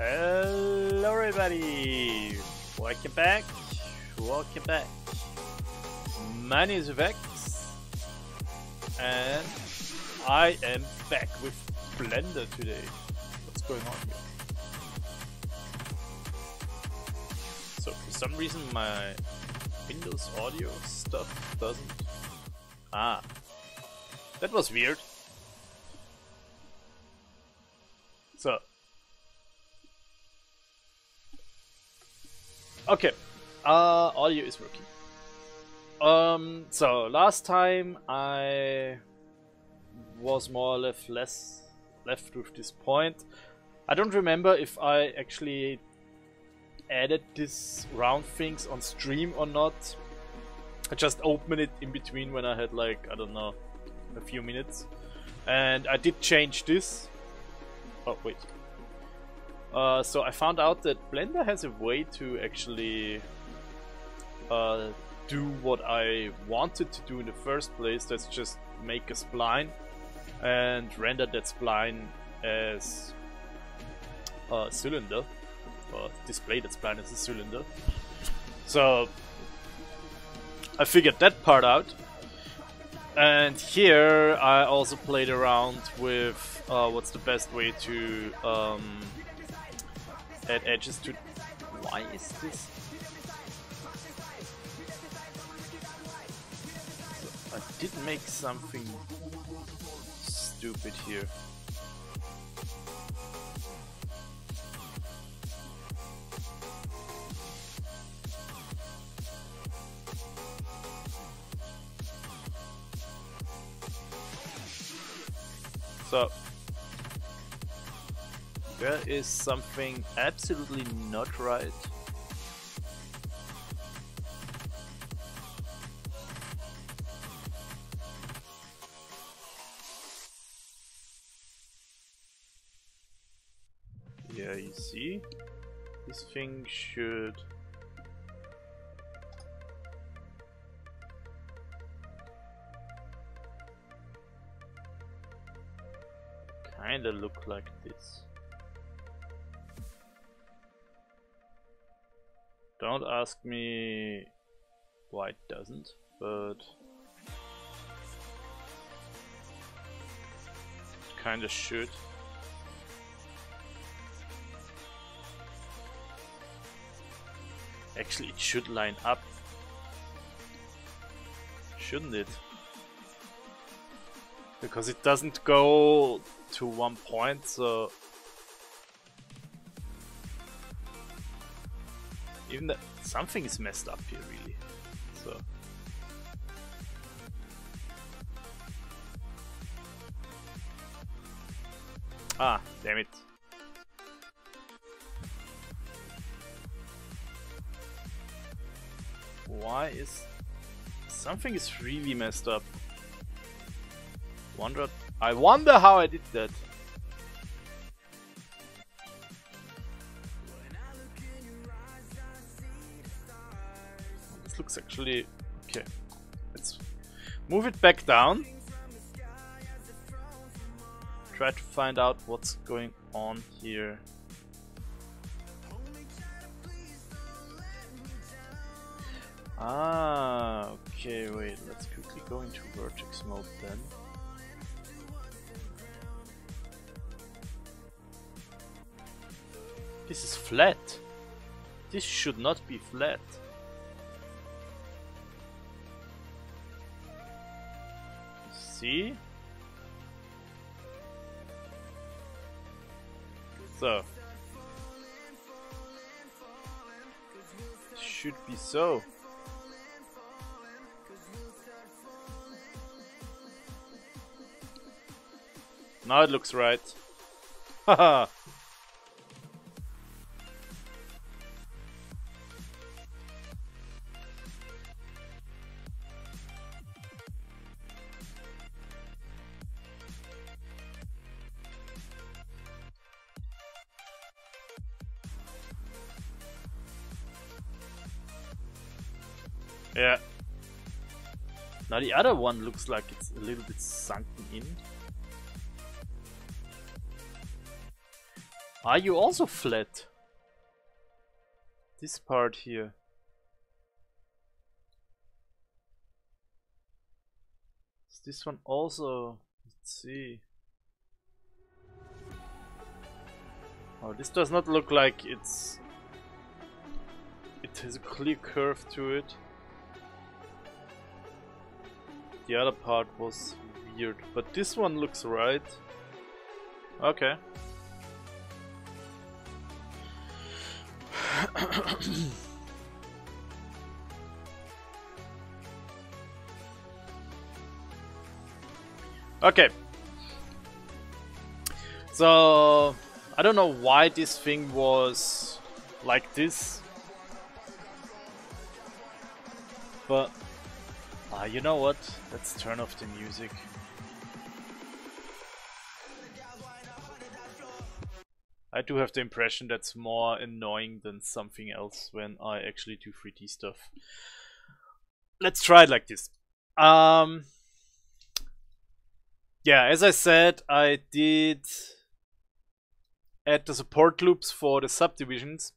Hello everybody, welcome back, my name is Vex, and I am back with Blender today. What's going on here? So for some reason my Windows audio stuff doesn't... that was weird. So okay, audio is working. So last time I was more or less left with this point. I don't remember if I actually added these round things on stream or not. I just opened it in between when I had, like, I don't know, a few minutes. And I did change this. Oh, wait. So I found out that Blender has a way to actually do what I wanted to do in the first place. That's just make a spline and render that spline as a cylinder, or display that spline as a cylinder. So I figured that part out. And here I also played around with what's the best way to add edges to... Why is this? did make something stupid here. So there is something absolutely not right. Yeah, you see, this thing should kinda look like this. Don't ask me why it doesn't, but it kinda should. Actually, it should line up, shouldn't it? Because it doesn't go to one point, so even that something is messed up here, really. So damn it. Why is something is really messed up? I wonder how I did that. This looks actually okay. Let's move it back down. Try to find out what's going on here. Okay, wait, let's quickly go into vertex mode then. This is flat. This should not be flat. See? So. Should be so. Now it looks right. Haha. Yeah. Now the other one looks like it's a little bit sunken in. Are you also flat? This part here. Is this one also? Let's see. Oh, this does not look like it has a clear curve to it. The other part was weird, but this one looks right. Okay. Okay. So I don't know why this thing was like this, but you know what? Let's turn off the music. I do have the impression that's more annoying than something else when I actually do 3D stuff. Let's try it like this. Yeah, as I said, I did add the support loops for the subdivisions,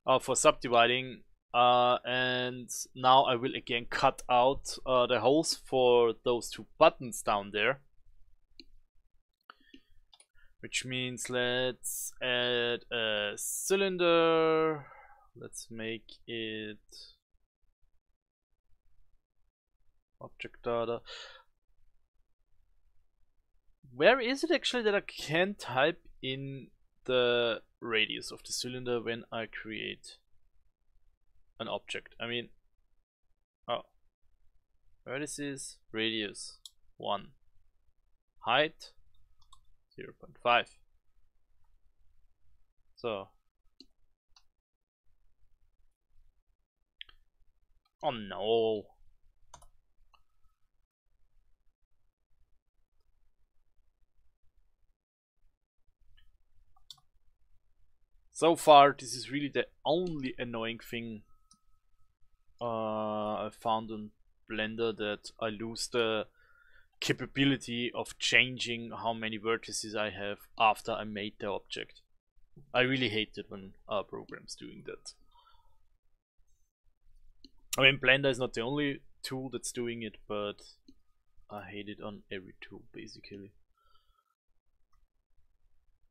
for subdividing, and now I will again cut out the holes for those two buttons down there. Which means let's add a cylinder. Let's make it object data. where is it actually that I can type in the radius of the cylinder when I create an object? I mean, oh, vertices, radius 1, height 0.5. So, oh no. So far, this is really the only annoying thing I found on Blender, that I lose the capability of changing how many vertices I have after I made the object. I really hate it when programs doing that. I mean, Blender is not the only tool that's doing it, but I hate it on every tool basically.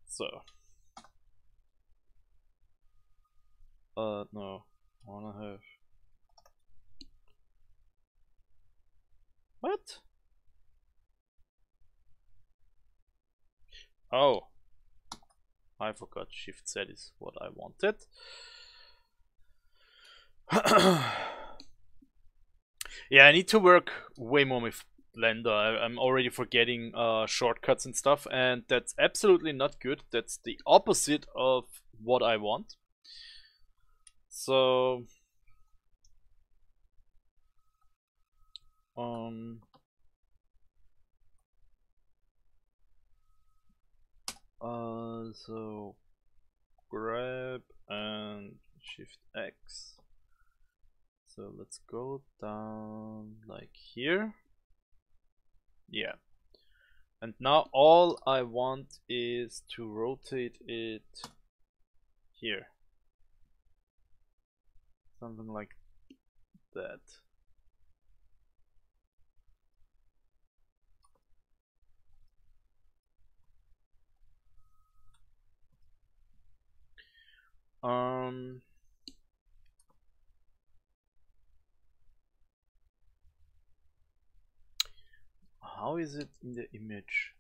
So, no, I wanna have what? Oh, I forgot Shift Z is what I wanted. Yeah, I need to work way more with Blender. I'm already forgetting shortcuts and stuff, and that's absolutely not good. That's the opposite of what I want. So, so grab and Shift X. So let's go down like here. Yeah. And now all I want is to rotate it here. Something like that. How is it in the image?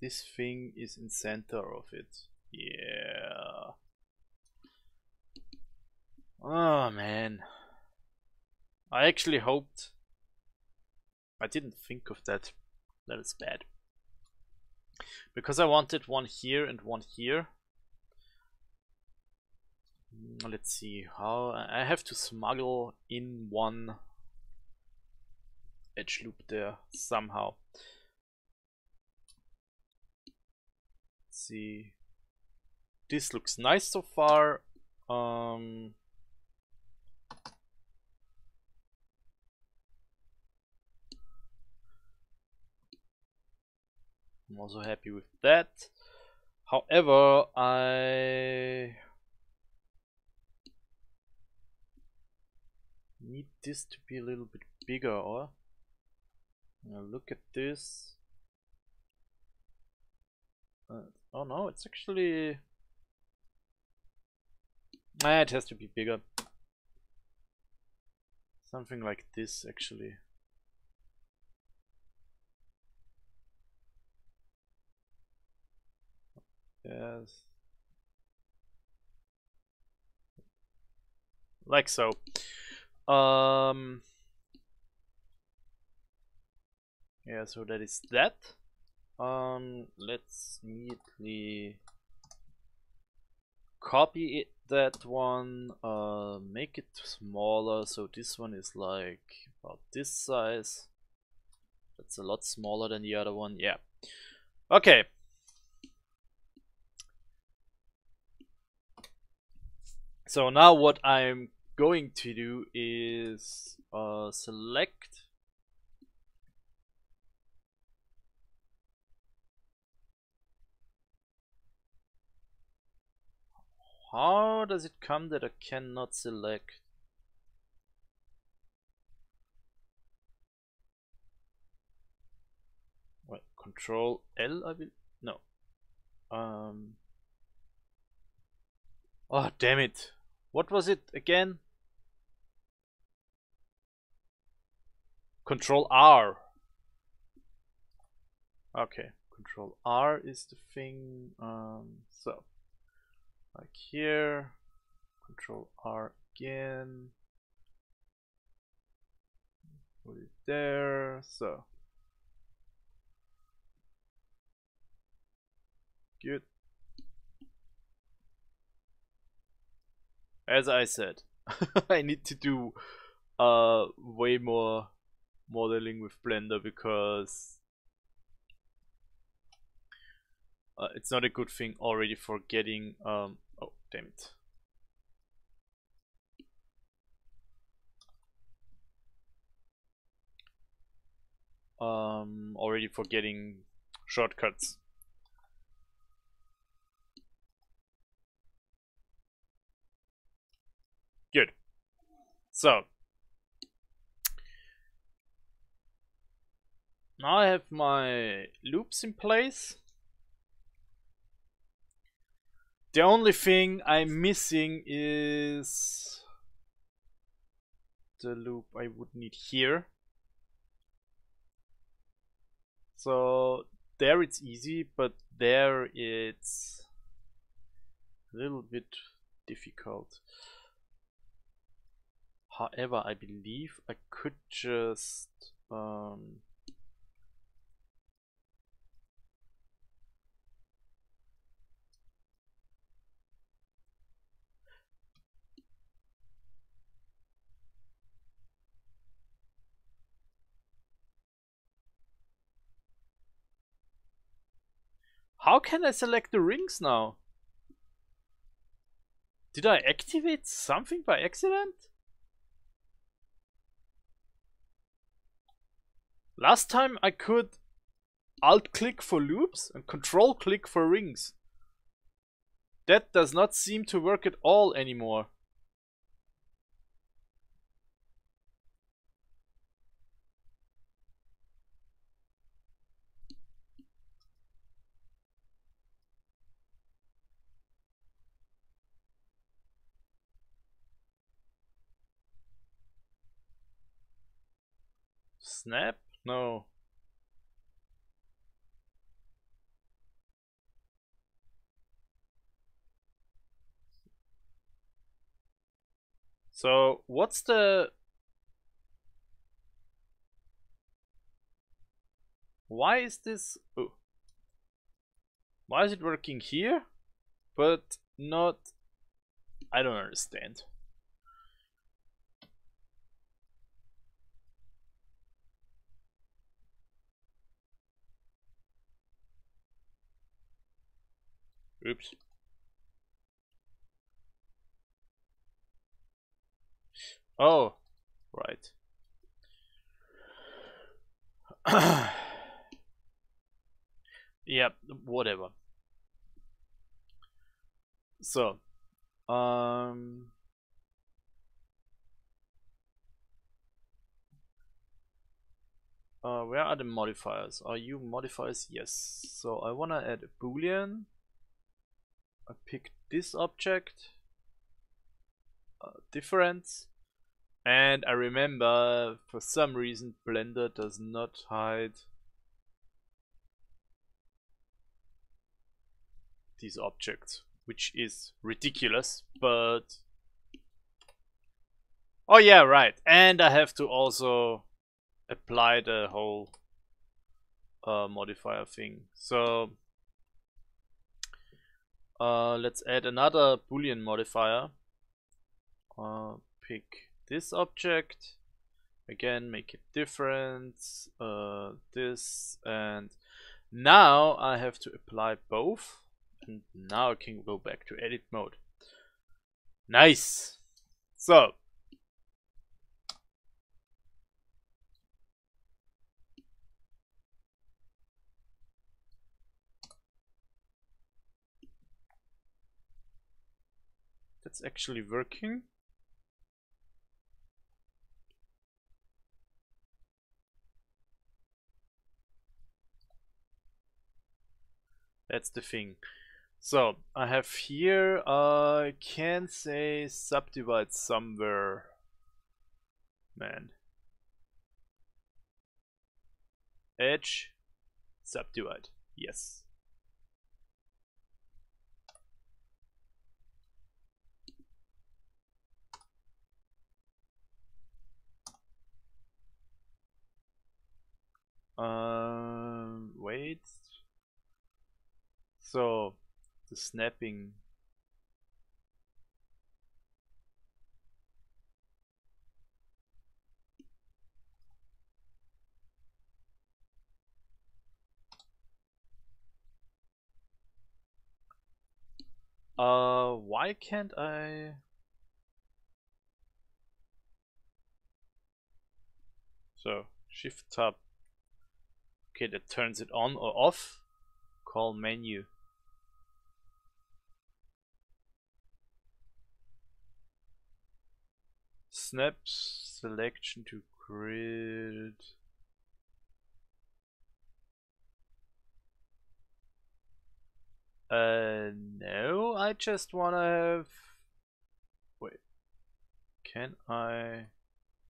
This thing is in center of it. Yeah. Oh man. I actually hoped. I didn't think of that. That is bad. Because I wanted one here and one here. Let's see how I have to smuggle in one edge loop there somehow. Let's see. This looks nice so far. I'm also happy with that. However, I need this to be a little bit bigger, or now look at this. Oh no, it's actually it has to be bigger. Something like this actually. Yes. Like so. Yeah, so that is that. Let's immediately copy it, that one, make it smaller, so this one is like about this size. That's a lot smaller than the other one. Yeah. Okay. So now what I'm going to do is select how does it come that I cannot select? Wait, Control L I will no. Oh damn it. What was it again? Control R. Okay, Control R is the thing. So like here, Control R again. Put it there. So good. As I said, I need to do way more modeling with Blender because it's not a good thing already for getting oh damn it. Already for getting shortcuts. Good. So now I have my loops in place. The only thing I'm missing is the loop I would need here. So there it's easy, but there it's a little bit difficult. However, I believe I could just how can I select the rings now? Did I activate something by accident? Last time I could alt click for loops and control click for rings. That does not seem to work at all anymore. Snap? No. So what's the... Why is this... Oh. Why is it working here, but not... I don't understand. Oops. Oh, right. Yeah, whatever. So, where are the modifiers? Are you modifiers? Yes. So I wanna add a boolean. I pick this object, difference, and I remember for some reason Blender does not hide these objects, which is ridiculous, but oh yeah, right. And I have to also apply the whole modifier thing. So let's add another boolean modifier. Pick this object again, make it difference, this, and now I have to apply both, and now I can go back to edit mode. Nice. So that's actually working. That's the thing. So I have here, I can say subdivide somewhere. Man. Edge, subdivide. Yes. Wait. So, the snapping. Why can't I? So, Shift Tab. Okay, that turns it on or off. Call menu. Snap selection to grid. No, I just wanna have. Wait, can I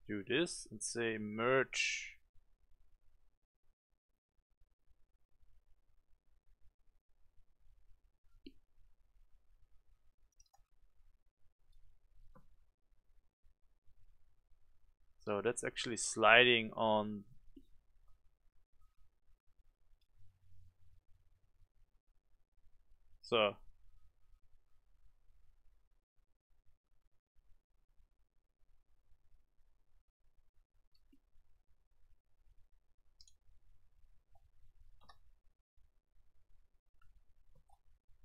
do this and say merge? So that's actually sliding on. So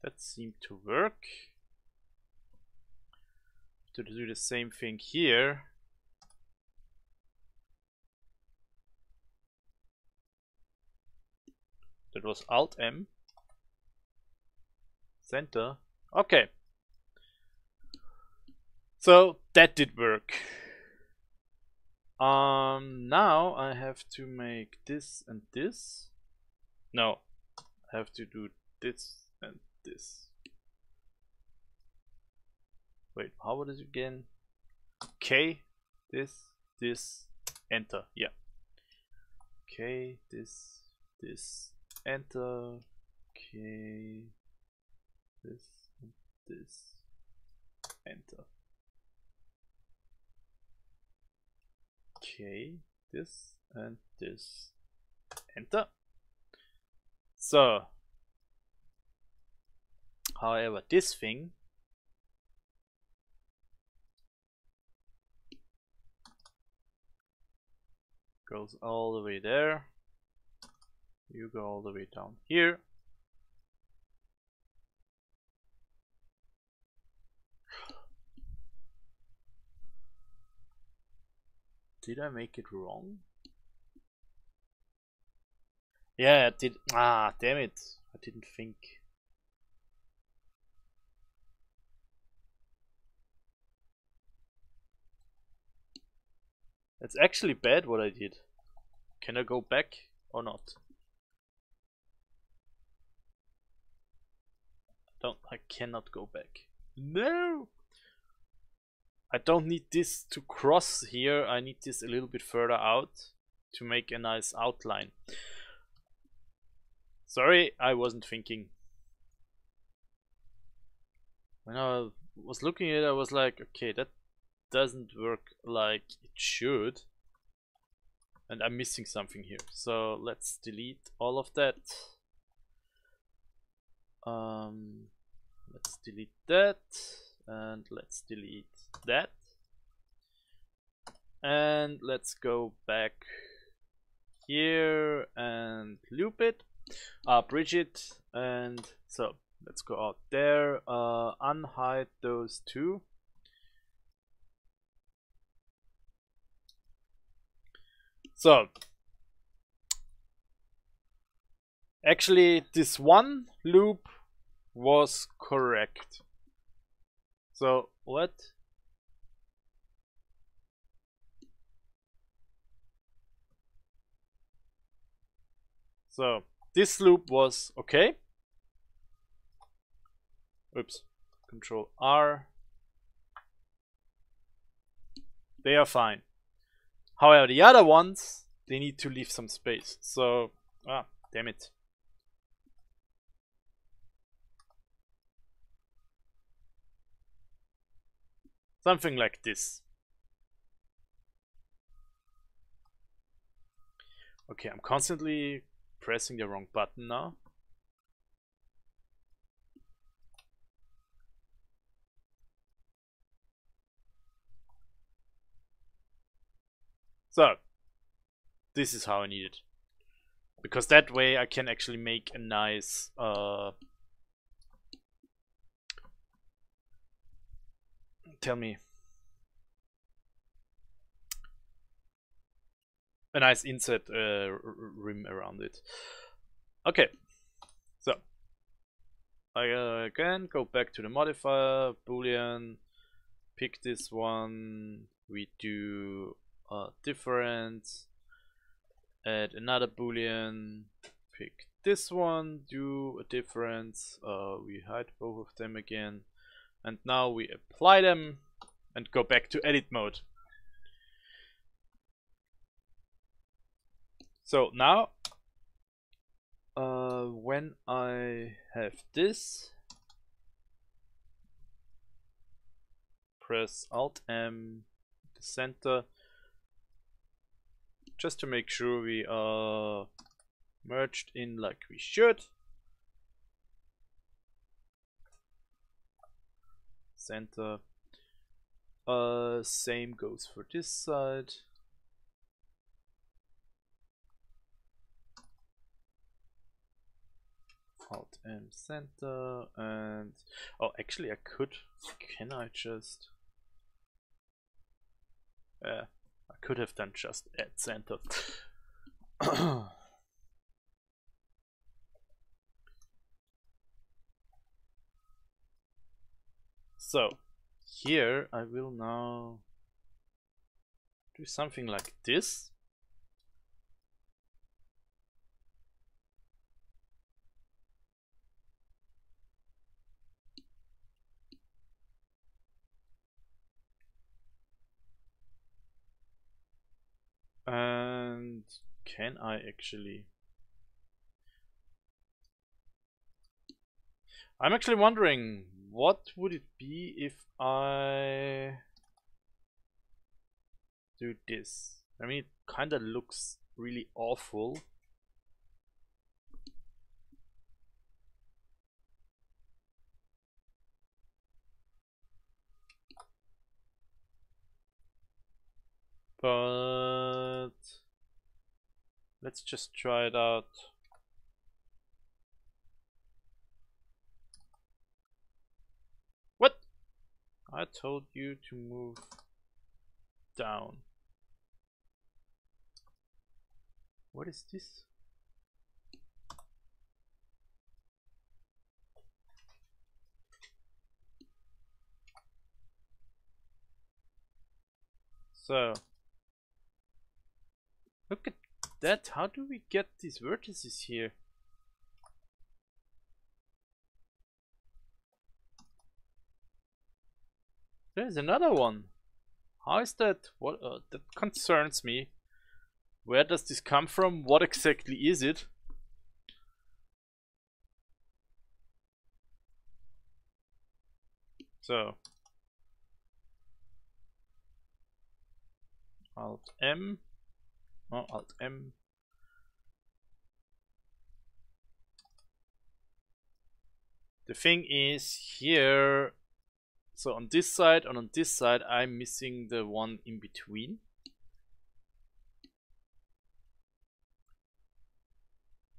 that seemed to work. To do the same thing here. That was Alt M. Center. Okay. So that did work. Now I have to make this and this. No, I have to do this and this. Wait, how was it again? Okay, this, enter. Yeah. Okay, this, enter. Okay, this, enter. Okay, this and this, enter. So, however, this thing goes all the way there. You go all the way down here. Did I make it wrong? Yeah, I did. Ah, damn it. I didn't think. It's actually bad what I did. Can I go back or not? I cannot go back. No! I don't need this to cross here. I need this a little bit further out to make a nice outline. Sorry, I wasn't thinking. When I was looking at it, I was like, okay, that doesn't work like it should. And I'm missing something here. So let's delete all of that. Let's delete that. And let's delete that. And let's go back here and loop it. Bridge it. And so let's go out there. Unhide those two. So actually this one loop was correct. So what? So this loop was okay. Oops. Control R. They are fine. However, the other ones, they need to leave some space. So, damn it. Something like this. Okay, I'm constantly pressing the wrong button now. So, this is how I need it. Because that way I can actually make a nice tell me. A nice inset rim around it. Okay, so I again go back to the modifier, boolean, pick this one, we do a difference, add another boolean, pick this one, do a difference, we hide both of them again, and now we apply them and go back to edit mode. So now, when I have this, press Alt M, the center, just to make sure we are merged in like we should. Center. Same goes for this side. Alt M center, and oh, actually I could. Can I just? I could have done just add center. So here I will now do something like this. And can I actually? I'm actually wondering what would it be if I do this. I mean, it kind of looks really awful. But let's just try it out. What? I told you to move down. What is this? So, look at that. How do we get these vertices here? There's another one. How is that? What? That concerns me. Where does this come from? What exactly is it? So, Alt M. Oh, Alt M. The thing is here. So on this side and on this side, I'm missing the one in between.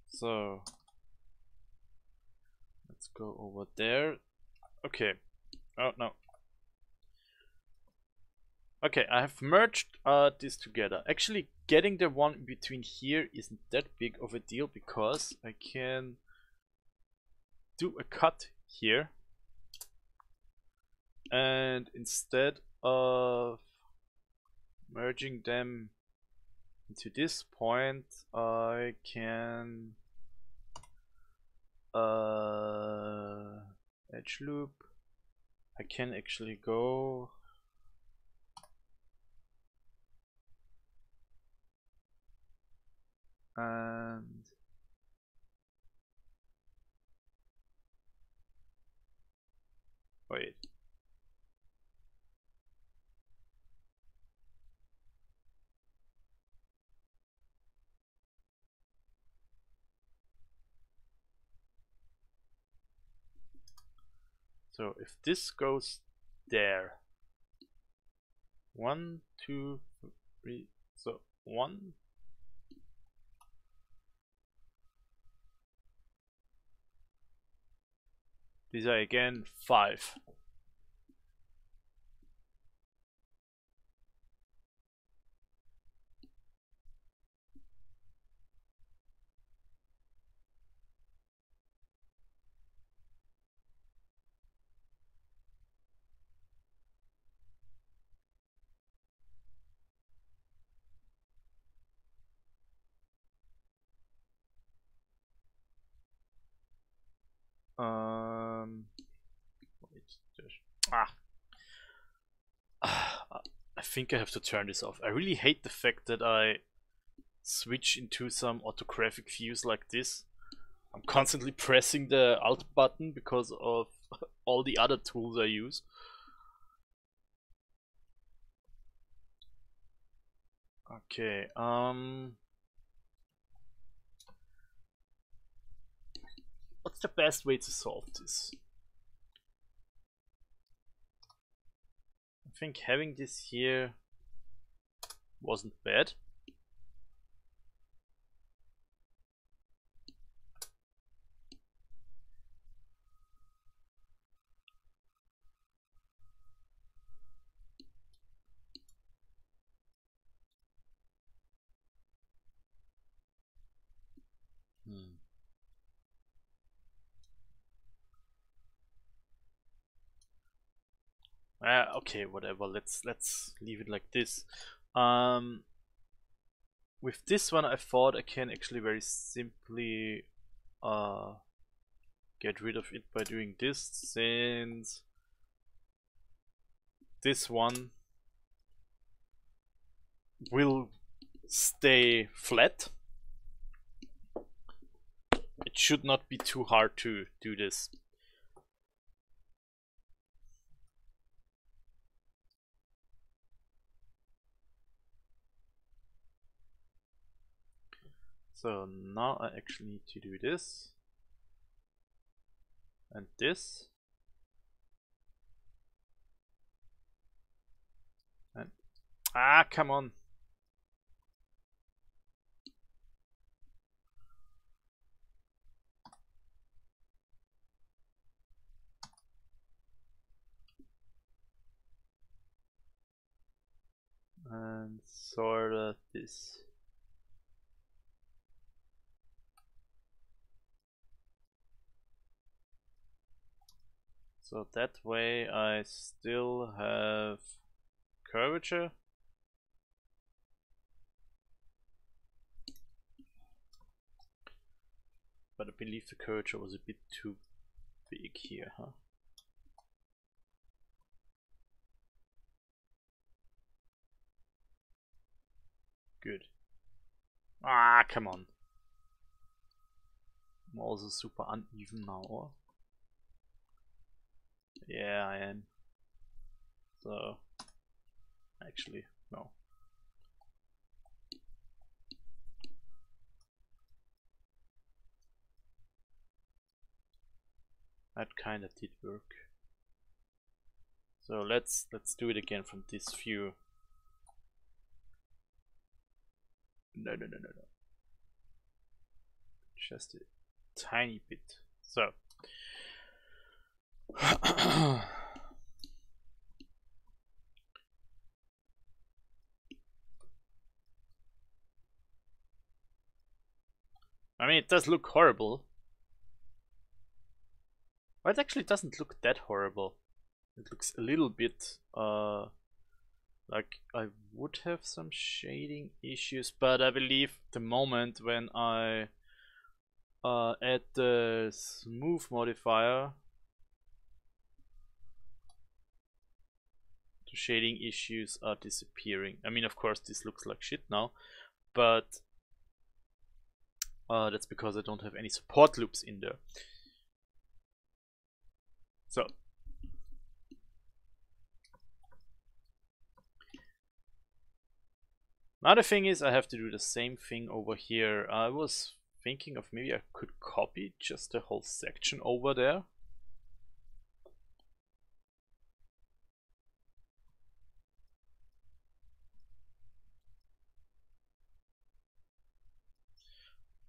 So let's go over there. Okay. Oh no. Okay, I have merged this together. Actually, getting the one in between here isn't that big of a deal because I can do a cut here. And instead of merging them into this point, I can edge loop. I can actually go and wait. So if this goes there, 1, 2, 3, so 1. These are again 5. Wait, I think I have to turn this off. I really hate the fact that I switch into some orthographic views like this. I'm constantly pressing the Alt button because of all the other tools I use. Okay, what's the best way to solve this? I think having this here wasn't bad. Okay, whatever. Let's leave it like this. With this one, I thought I can actually very simply get rid of it by doing this, since this one will stay flat. It should not be too hard to do this. So now I actually need to do this and this and come on. And sort of this. So that way I still have curvature. But I believe the curvature was a bit too big here, huh? Good. Come on. I'm also super uneven now, or? Yeah, I am. So, actually, no. That kind of did work. So let's do it again from this view. No. Just a tiny bit. So. I mean, it does look horrible. But it actually doesn't look that horrible. It looks a little bit like I would have some shading issues, but I believe the moment when I add the smooth modifier, the shading issues are disappearing. I mean, of course, this looks like shit now, but that's because I don't have any support loops in there. So. Another thing is I have to do the same thing over here. I was thinking of maybe I could copy just the whole section over there.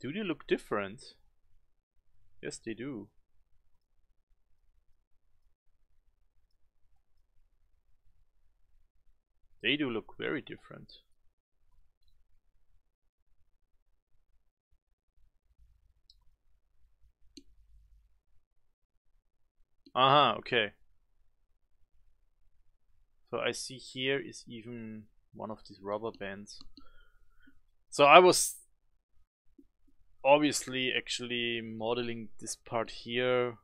Do they look different? Yes, they do. They do look very different. Aha, okay. So I see here is even one of these rubber bands. So I was obviously actually modeling this part here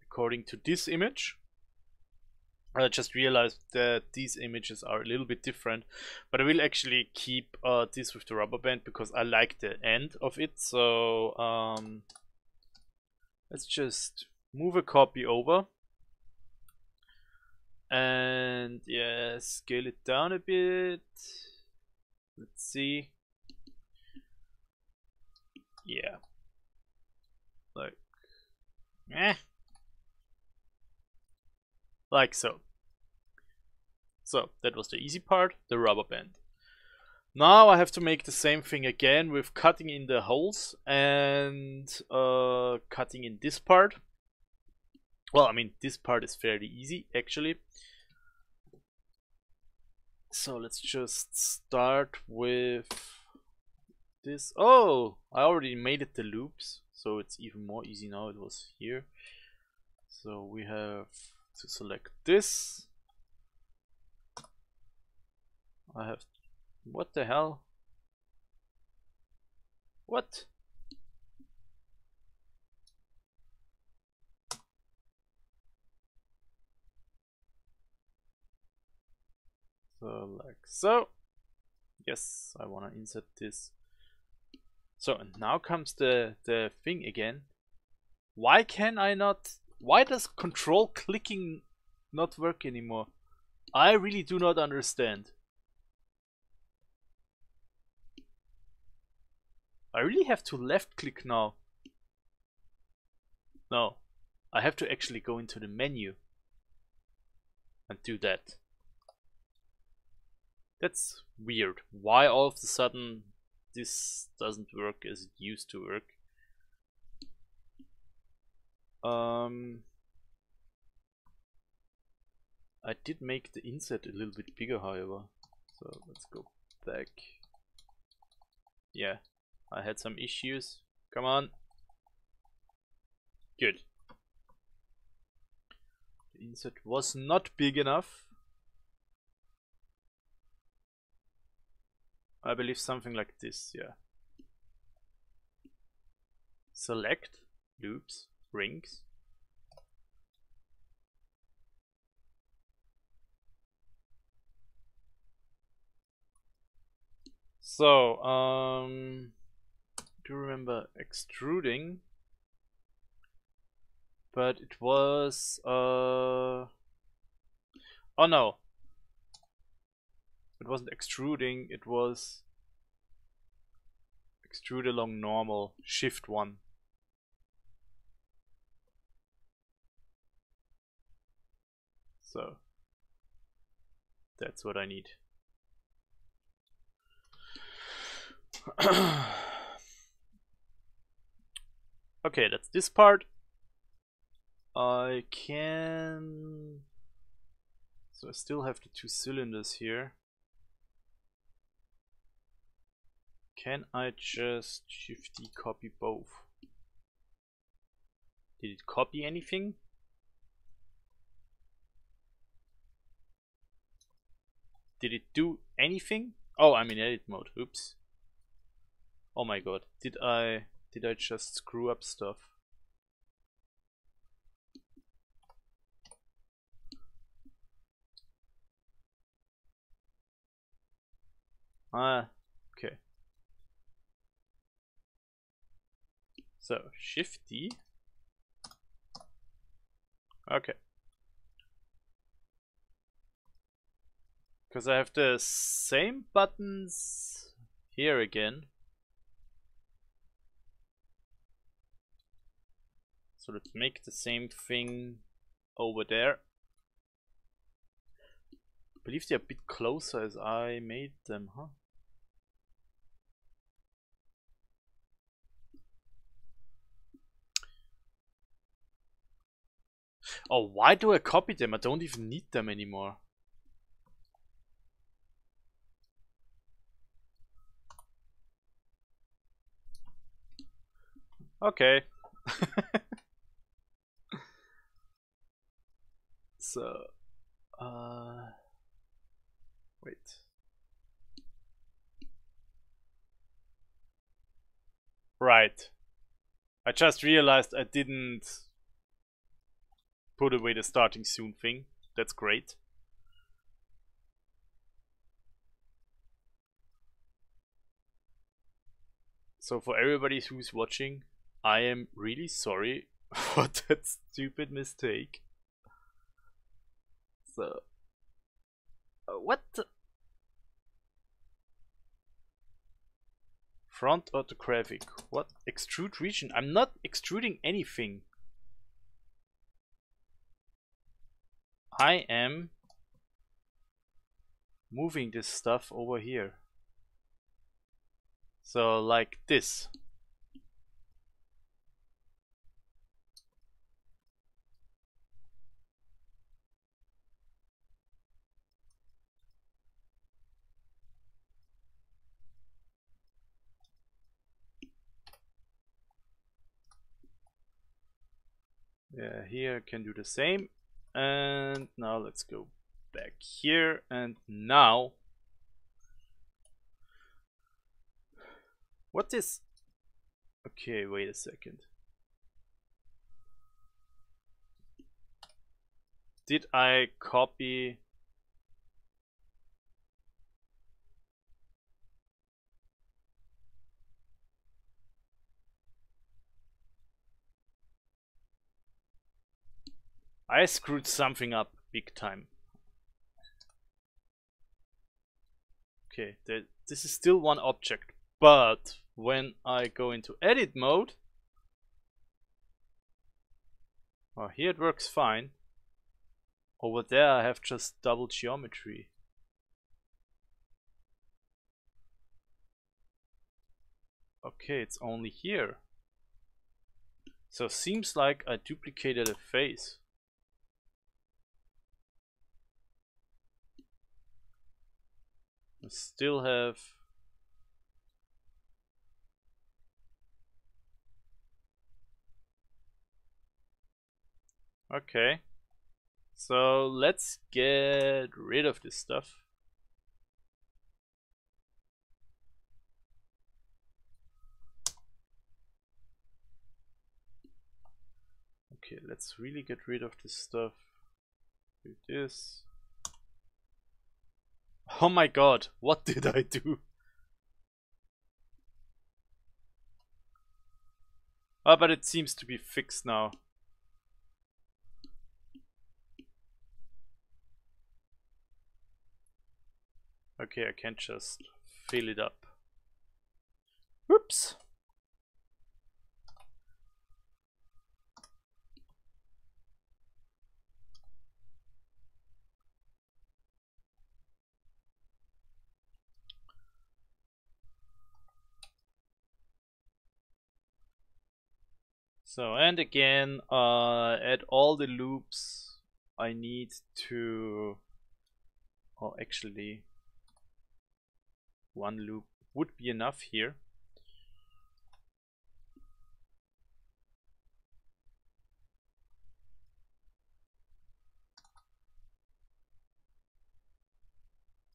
according to this image. I just realized that these images are a little bit different, but I will actually keep this with the rubber band because I like the end of it. So let's just move a copy over and yeah, scale it down a bit. Let's see. Yeah, like like so. So that was the easy part, the rubber band. Now I have to make the same thing again with cutting in the holes and cutting in this part. Well, I mean, this part is fairly easy actually. So let's just start with this. Oh, I already made it the loops, so it's even more easy now. It was here. So we have to select this. I have, what the hell? What? So like so. Yes, I want to insert this. So and now comes the thing again. Why can I not? Why does control clicking not work anymore? I really do not understand. I really have to left click now. No, I have to actually go into the menu and do that. That's weird. Why all of a sudden this doesn't work as it used to work? I did make the inset a little bit bigger, however. So let's go back. Yeah, I had some issues. Come on. Good. The inset was not big enough. I believe something like this, yeah. Select loops, rings. So, do you remember extruding? But it was, oh no. It wasn't extruding, it was extrude along normal, shift 1. So, that's what I need. Okay, that's this part. I can... So I still have the 2 cylinders here. Can I just Shift D copy both? Did it copy anything? Did it do anything? Oh, I'm in edit mode. Oops. Oh my god. Did I just screw up stuff? Ah, okay. So Shift D. Okay. Because I have the same buttons here again. So let's make the same thing over there. I believe they're a bit closer as I made them, huh? Oh, why do I copy them? I don't even need them anymore. Okay. So, wait. Right. I just realized I didn't put away the starting soon thing. That's great. So for everybody who's watching, I am really sorry for that stupid mistake. So, what? Front orthographic. What? Extrude region. I'm not extruding anything. I am moving this stuff over here. So like this. Yeah, here I can do the same. And now let's go back here. And now, what is... Okay, wait a second. Did I copy... I screwed something up big time. Okay, this is still one object, but when I go into edit mode, oh, here it works fine. Over there I have just double geometry. Okay, it's only here. So seems like I duplicated a face. I still have... Okay. So let's get rid of this stuff. Okay, let's really get rid of this stuff. Do this. Oh my god, what did I do? Ah, but it seems to be fixed now. Okay, I can't just fill it up. Whoops. So, and again, at all the loops, I need to... Oh, actually, one loop would be enough here.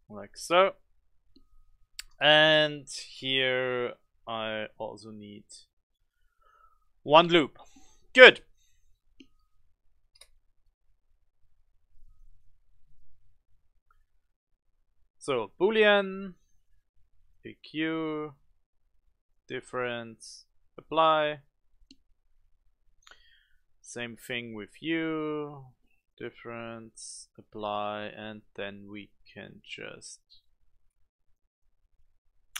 Like so. And here I also need one loop. Good. So Boolean, PQ, difference, apply. Same thing with you, difference, apply, and then we can just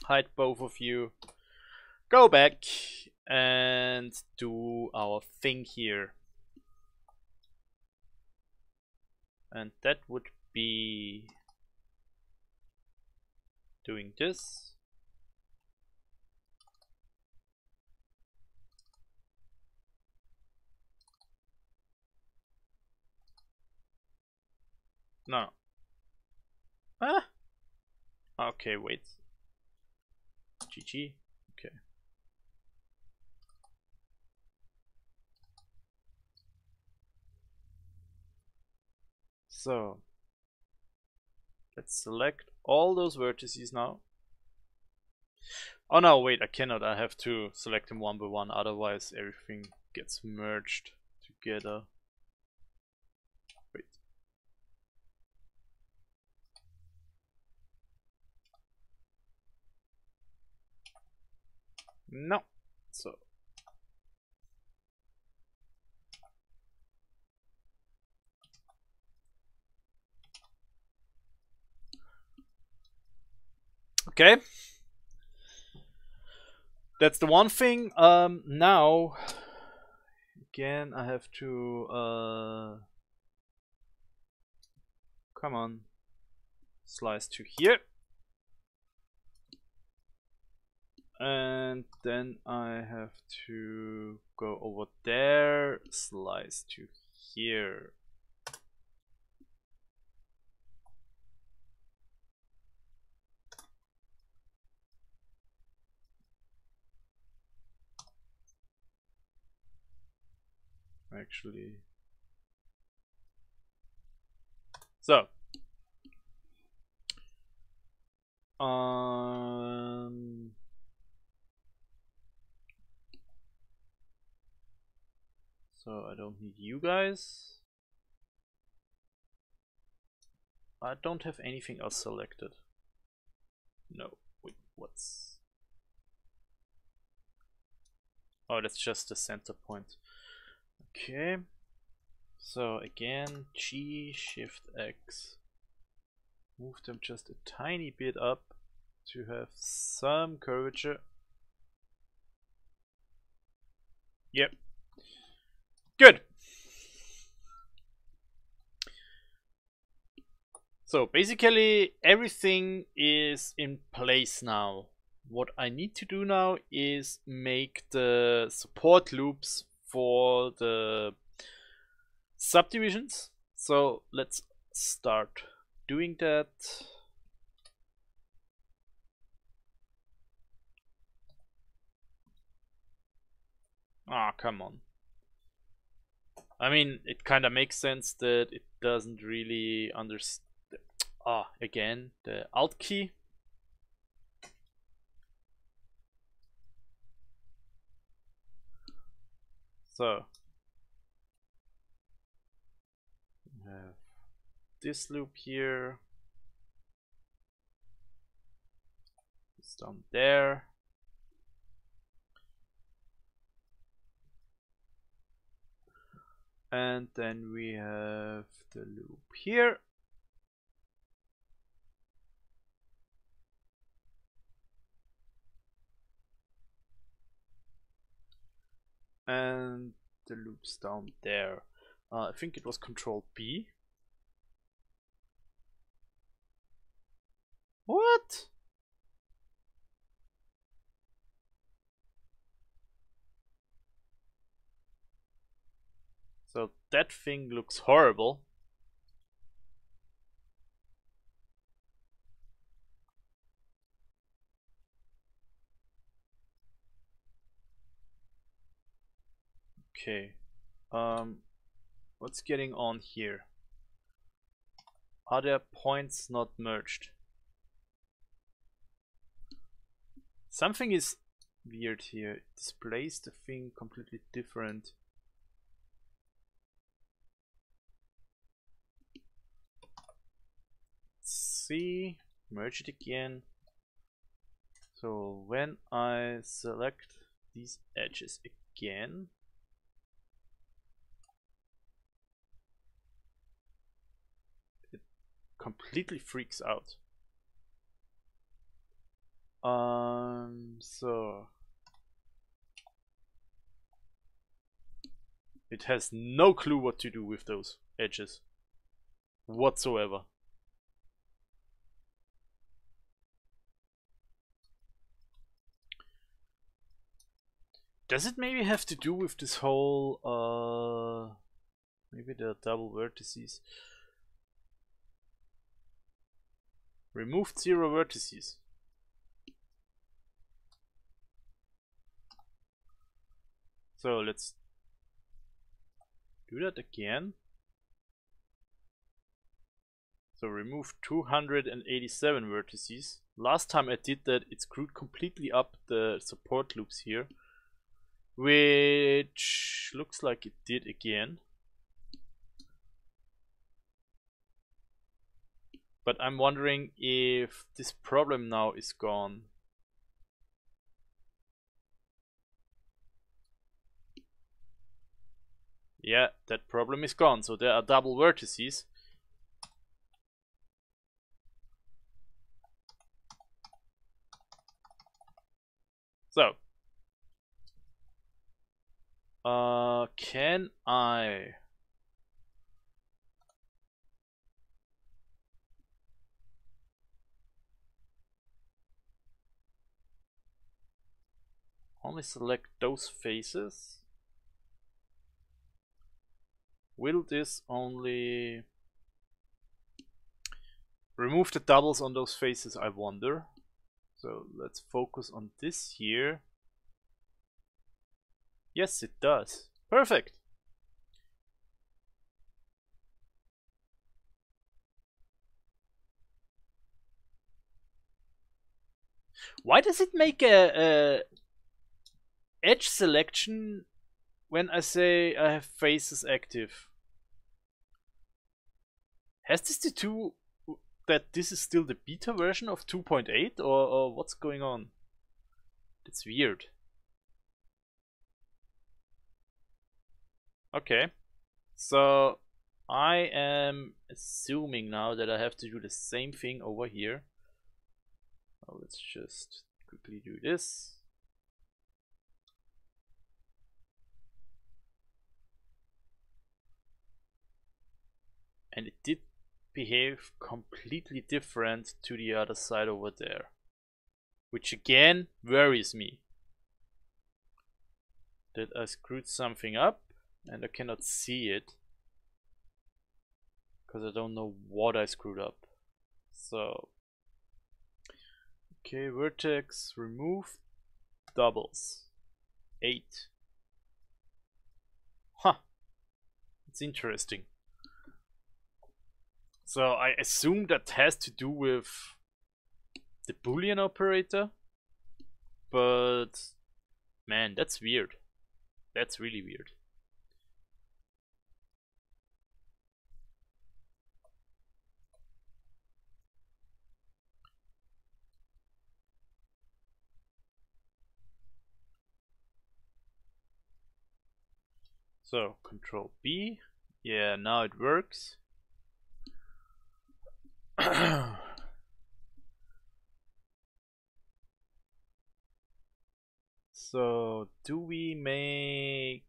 hide both of you. Go back and do our thing here. And that would be doing this. No. Ah. Okay, wait. GG. Okay. So let's select all those vertices now. Oh no, wait, I cannot. I have to select them one by one, otherwise everything gets merged together. Wait. No. So okay. That's the one thing. Now again I have to come on, slice to here, and then I have to go over there, slice to here. Actually, so so I don't need you guys. I don't have anything else selected. No, wait, what's... Oh, that's just the center point. Okay. So again, G, Shift X. Move them just a tiny bit up to have some curvature. Yep. Good. So basically everything is in place now. What I need to do now is make the support loops for the subdivisions. So let's start doing that. Ah, come on. I mean, it kind of makes sense that it doesn't really understand. Ah, again, the Alt key. So we have this loop here. It's down there. And then we have the loop here. And the loops down there. I think it was Control B. What? So that thing looks horrible. Okay. What's getting on here? Are there points not merged? Something is weird here. It displays the thing completely different. Let's see, merge it again. So when I select these edges again, it completely freaks out. So it has no clue what to do with those edges whatsoever. Does it maybe have to do with this whole maybe the double vertices? Removed 0 vertices. So let's do that again. So remove 287 vertices. Last time I did that, it screwed completely up the support loops here, which looks like it did again. But I'm wondering if this problem now is gone. Yeah, that problem is gone. So there are double vertices. So, can I only select those faces? Will this only remove the doubles on those faces, I wonder? So let's focus on this here. Yes, it does. Perfect. Why does it make a edge selection when I say I have faces active? Has this to do that this is still the beta version of 2.8 or what's going on? It's weird. Okay, so I am assuming now that I have to do the same thing over here. Oh, let's just quickly do this. And it did behave completely different to the other side over there, which again worries me that I screwed something up and I cannot see it because I don't know what I screwed up. So okay, vertex remove doubles 8. Huh, it's interesting. So I assume that has to do with the Boolean operator, but man, that's weird. That's really weird. So Control B, yeah, now it works. So do we make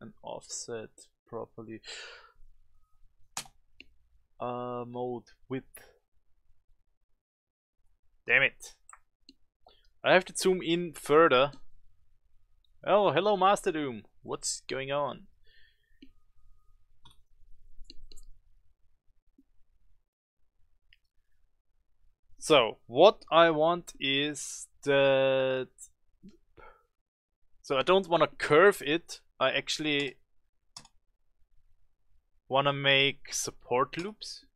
an offset properly? Mode width. Damn it. I have to zoom in further. Oh, hello Master Doom. What's going on? So what I want is that, so I don't want to curve it, I actually want to make support loops.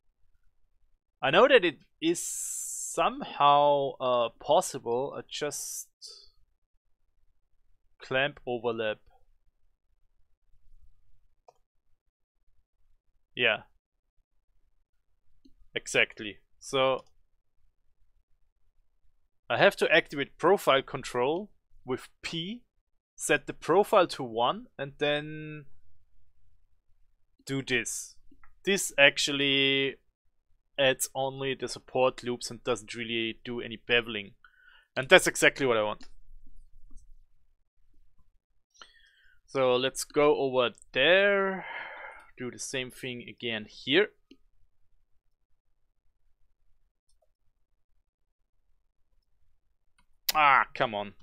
I know that it is somehow possible. I just clamp overlap. Yeah, exactly. So I have to activate profile control with P, set the profile to 1, and then do this. This actually adds only the support loops and doesn't really do any beveling. And that's exactly what I want. So let's go over there, do the same thing again here. Ah, come on.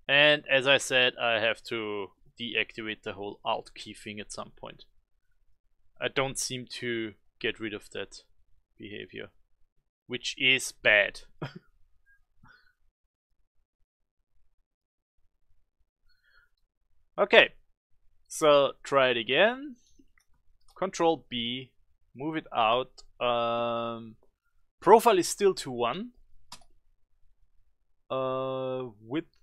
And as I said, I have to deactivate the whole Alt key thing at some point. I don't seem to get rid of that behavior, which is bad. Okay, so try it again. Control B, move it out. Profile is still to 1. Width,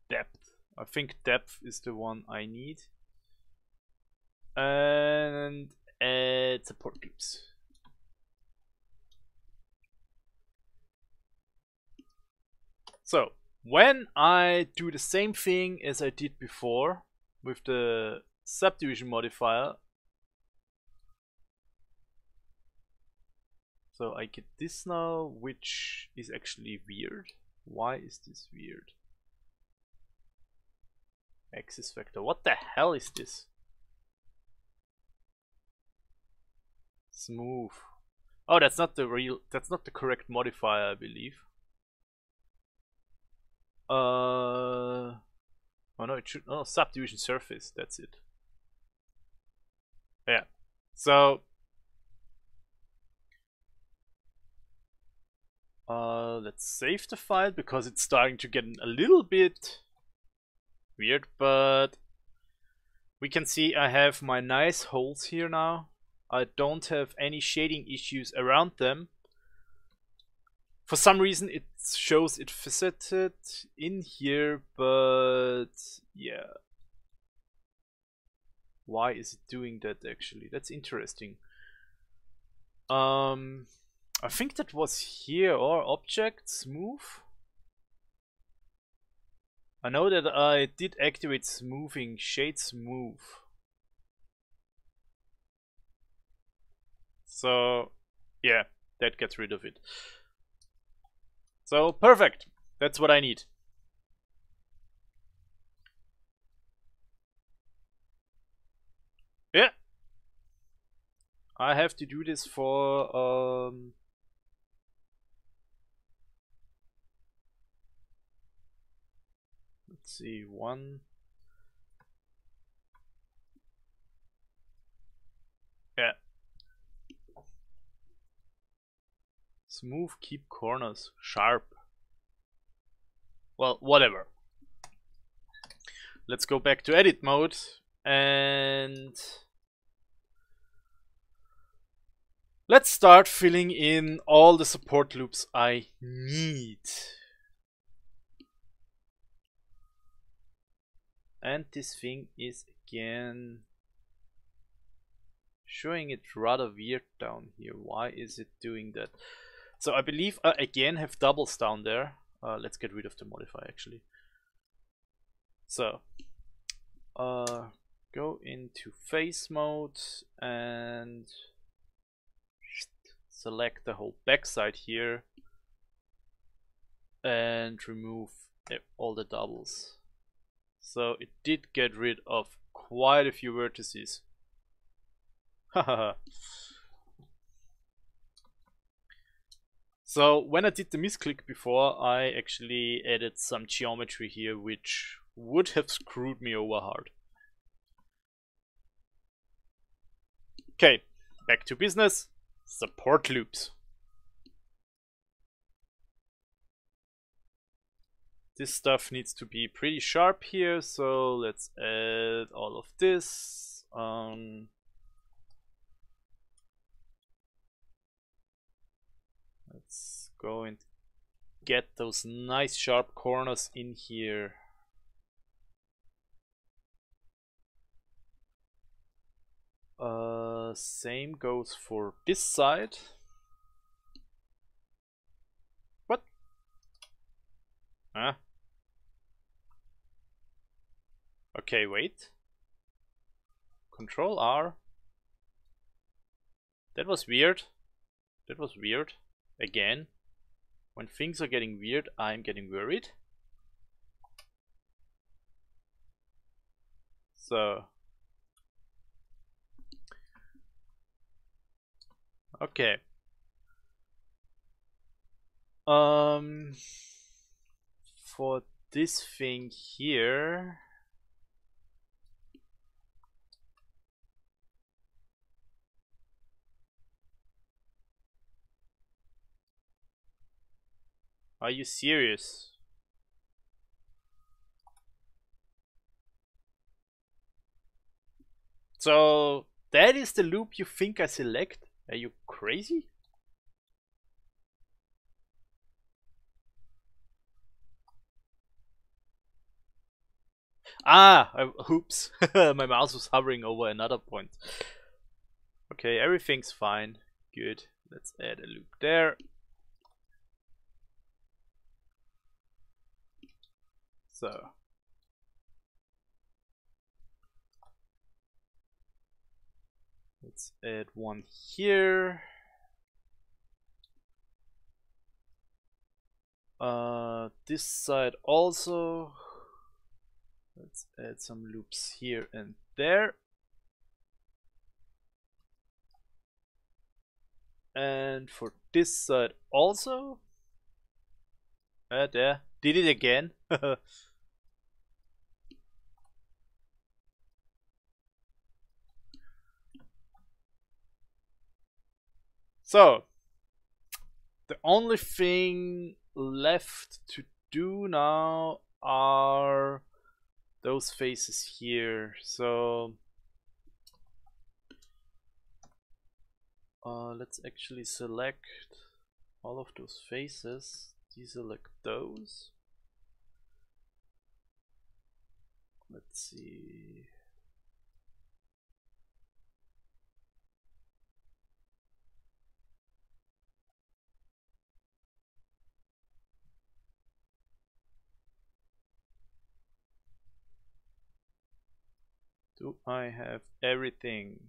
depth. I think depth is the one I need. And add support loops. So when I do the same thing as I did before with the subdivision modifier, so I get this now, which is actually weird. Why is this weird? Axis vector. What the hell is this? Smooth. Oh, that's not the correct modifier, I believe. Oh no, it should, oh, subdivision surface, that's it. Yeah. So let's save the file because it's starting to get a little bit weird, but we can see I have my nice holes here now. I don't have any shading issues around them. For some reason it shows it faceted in here, but yeah. Why is it doing that actually? That's interesting. I think that was here, or object smooth. I know that I did activate smoothing, shade smooth. So yeah, that gets rid of it. So perfect, that's what I need. Yeah, I have to do this for let's see, 1. Yeah. Smooth, keep corners sharp. Well, whatever. Let's go back to edit mode and let's start filling in all the support loops I need. And this thing is again showing it rather weird down here. Why is it doing that? So I believe I again have doubles down there. Let's get rid of the modifier actually. So go into face mode and select the whole backside here and remove all the doubles. So it did get rid of quite a few vertices. So when I did the misclick before, I actually added some geometry here which would have screwed me over hard. Okay, back to business. Support loops. This stuff needs to be pretty sharp here, so let's add all of this. Let's go and get those nice sharp corners in here. Same goes for this side. What? Huh? Okay, wait. Control R. That was weird. That was weird. Again. When things are getting weird, I'm getting worried. So. Okay. For this thing here, Are you serious? So that is the loop you think I select? Are you crazy? Oops. My mouse was hovering over another point. Okay, everything's fine. Good. Let's add a loop there. So. Let's add one here. This side also. Let's add some loops here and there. And for this side also. There. Did it again. So, the only thing left to do now are those faces here. So, let's actually select all of those faces, deselect those. Let's see. Do I have everything?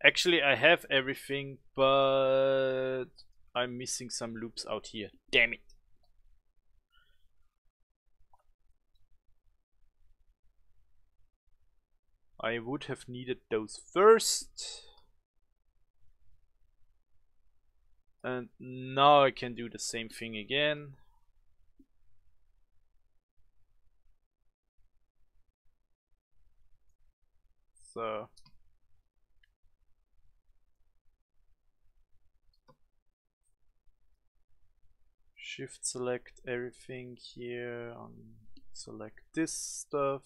Actually, I have everything, but I'm missing some loops out here. Damn it. I would have needed those first. And now I can do the same thing again. So shift select everything here, select this stuff.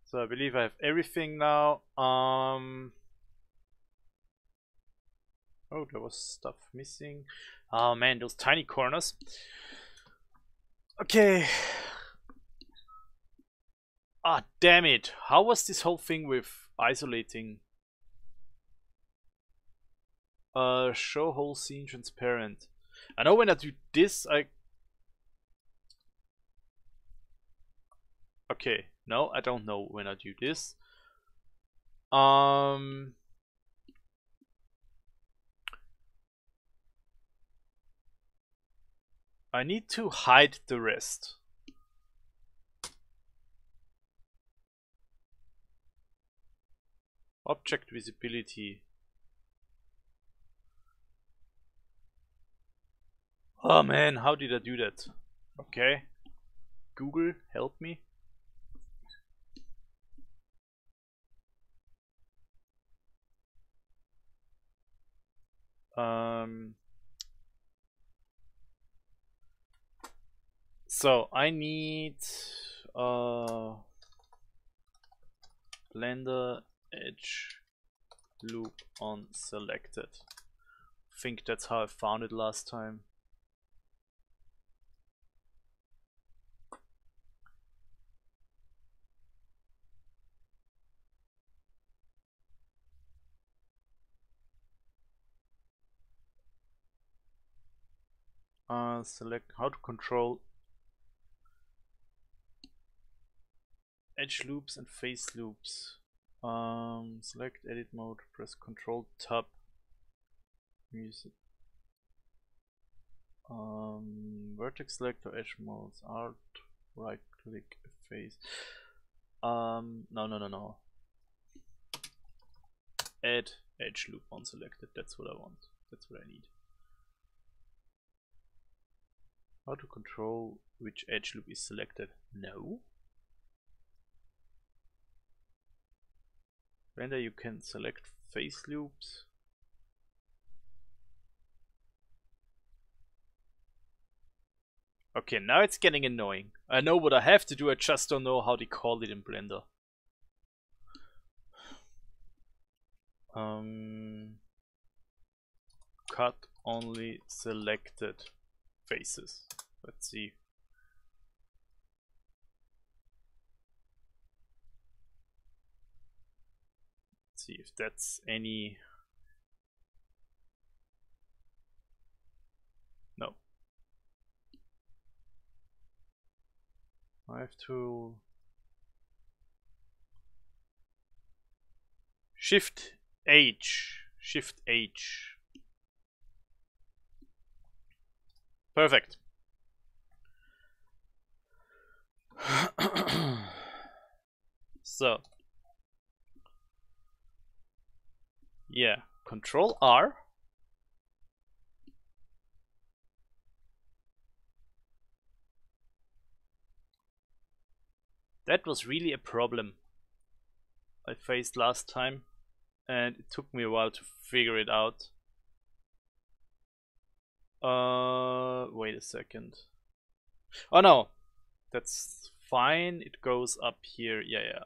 So I believe I have everything now. Oh, there was stuff missing. Oh man, those tiny corners. Okay. Ah, damn it. How was this whole thing with isolating? Show whole scene transparent. I know when I do this, Okay, no, I don't know when I do this. I need to hide the rest. Object visibility. Oh man, how did I do that? Okay. Google, help me. So I need Blender edge loop on selected. I think that's how I found it last time. Select how to control edge loops and face loops. Select edit mode, press Ctrl Tab. Music. Vertex selector, edge modes, art, right click, face. No. Add edge loop unselected. That's what I want. That's what I need. How to control which edge loop is selected? No. Render, you can select face loops. Okay, now it's getting annoying. I know what I have to do, I just don't know how they call it in Blender. Cut only selected faces. Let's see. Let's see if that's any. No. I have to Shift H. Shift H. Perfect. So, yeah, Control R. That was really a problem I faced last time, and it took me a while to figure it out. Wait a second. Oh no, that's fine. It goes up here. Yeah.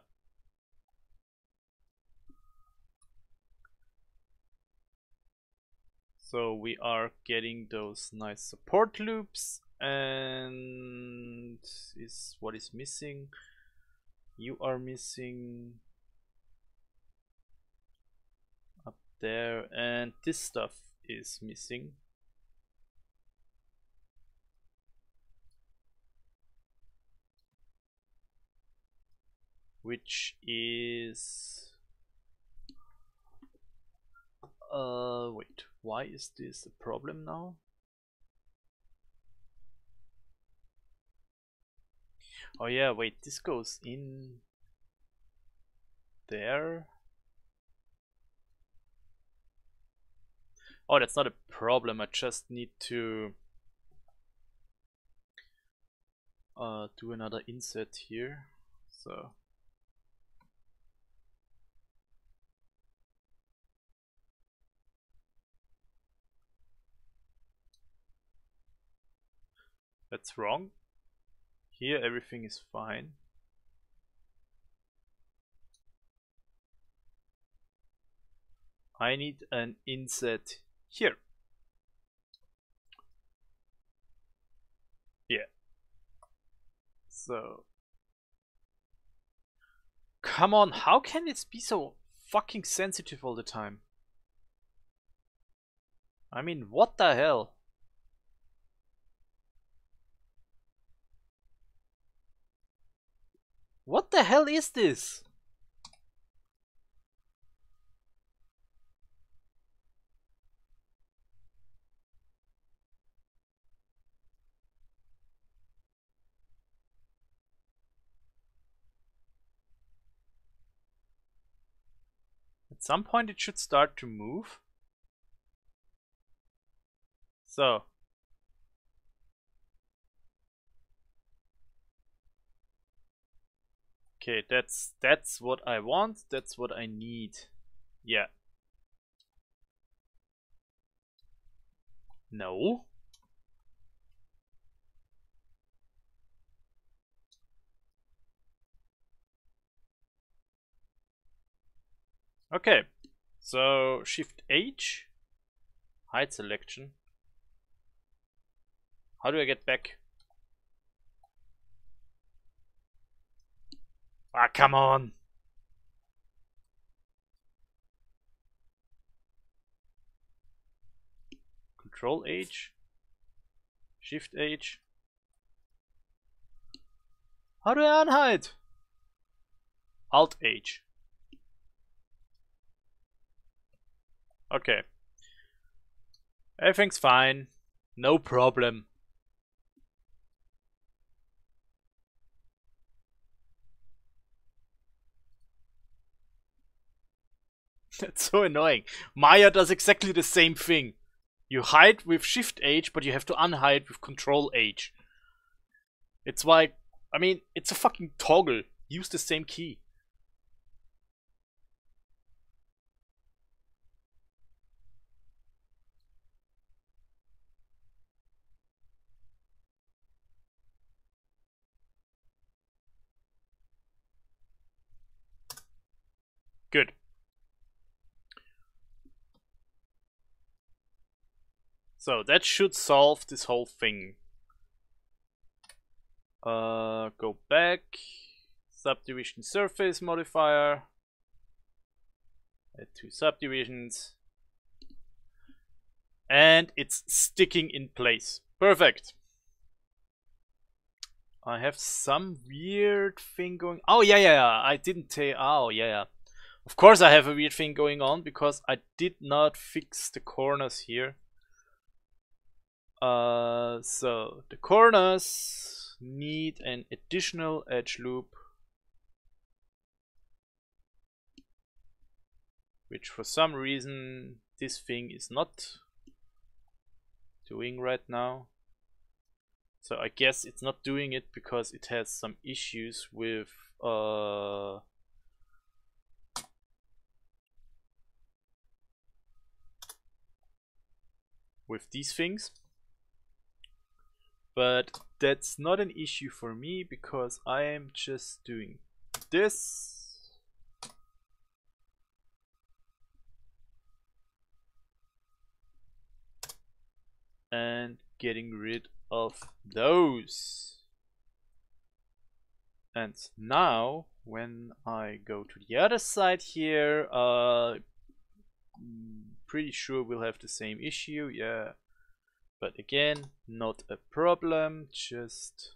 So we are getting those nice support loops, and what is missing? You are missing up there, and this stuff is missing. Which is wait, why is this a problem now? Oh yeah, wait, this goes in there. Oh, that's not a problem, I just need to do another inset here. So that's wrong. Here everything is fine. I need an inset here. Yeah. So come on, how can it be so fucking sensitive all the time? I mean, what the hell? What the hell is this? At some point it should start to move. So. Okay, that's what I want, that's what I need. Yeah. No. Okay. So Shift H, hide selection. How do I get back? Ah, come on. Control H, Shift H. How do I unhide? Alt H. Okay. Everything's fine. No problem. That's so annoying. Maya does exactly the same thing. You hide with Shift H, but you have to unhide with Control H. It's why, I mean, it's a fucking toggle. Use the same key. Good. So that should solve this whole thing. Go back. Subdivision surface modifier. Add 2 subdivisions. And it's sticking in place. Perfect. I have some weird thing going. Oh yeah. I didn't tell. Oh yeah. Of course I have a weird thing going on because I did not fix the corners here. So the corners need an additional edge loop, which for some reason this thing is not doing right now. So I guess it's not doing it because it has some issues with these things. But that's not an issue for me because I am just doing this. And getting rid of those. And now when I go to the other side here, pretty sure we'll have the same issue, yeah. But again, not a problem, just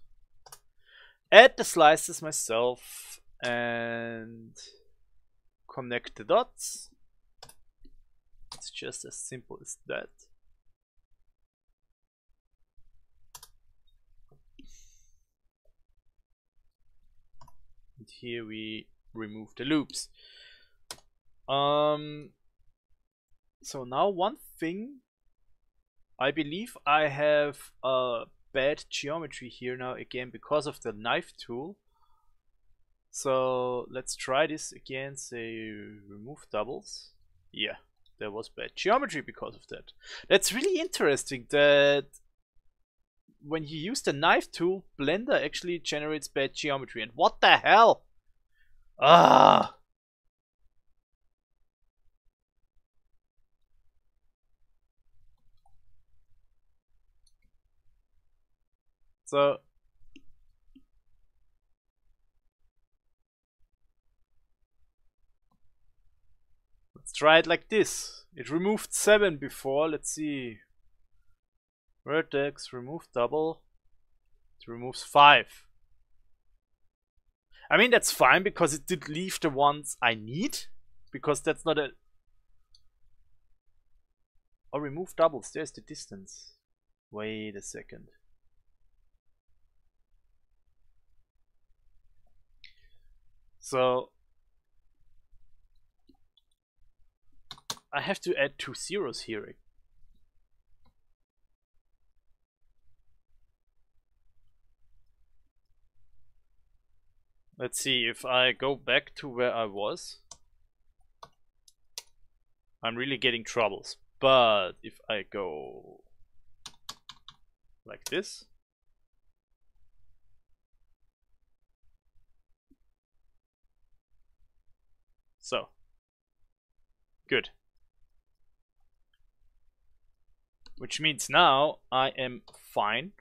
add the slices myself and connect the dots. It's just as simple as that. And here we remove the loops. So now one thing, I believe I have bad geometry here now again because of the knife tool. So let's try this again, say remove doubles. Yeah, there was bad geometry because of that. That's really interesting that when you use the knife tool, Blender actually generates bad geometry. And what the hell? Ah! So let's try it like this. It removed 7 before. Let's see. Vertex, remove double. It removes 5. I mean, that's fine because it did leave the ones I need. Because that's not a... Oh, remove doubles. There's the distance. Wait a second. So I have to add 2 zeros here. Let's see, if I go back to where I was, I'm really getting troubles. But if I go like this, so good. Which means now I am fine.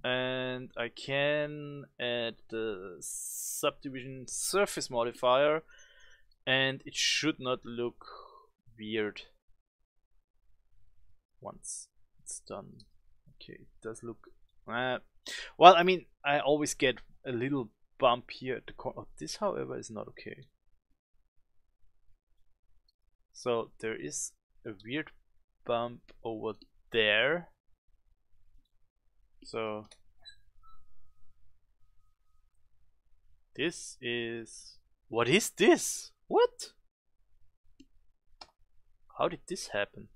And I can add the subdivision surface modifier and it should not look weird once it's done. Okay, it does look... well, I mean, I always get a little bump here at the corner. Oh, this, however, is not okay. So there is a weird bump over there. So this is... What is this? What? How did this happen?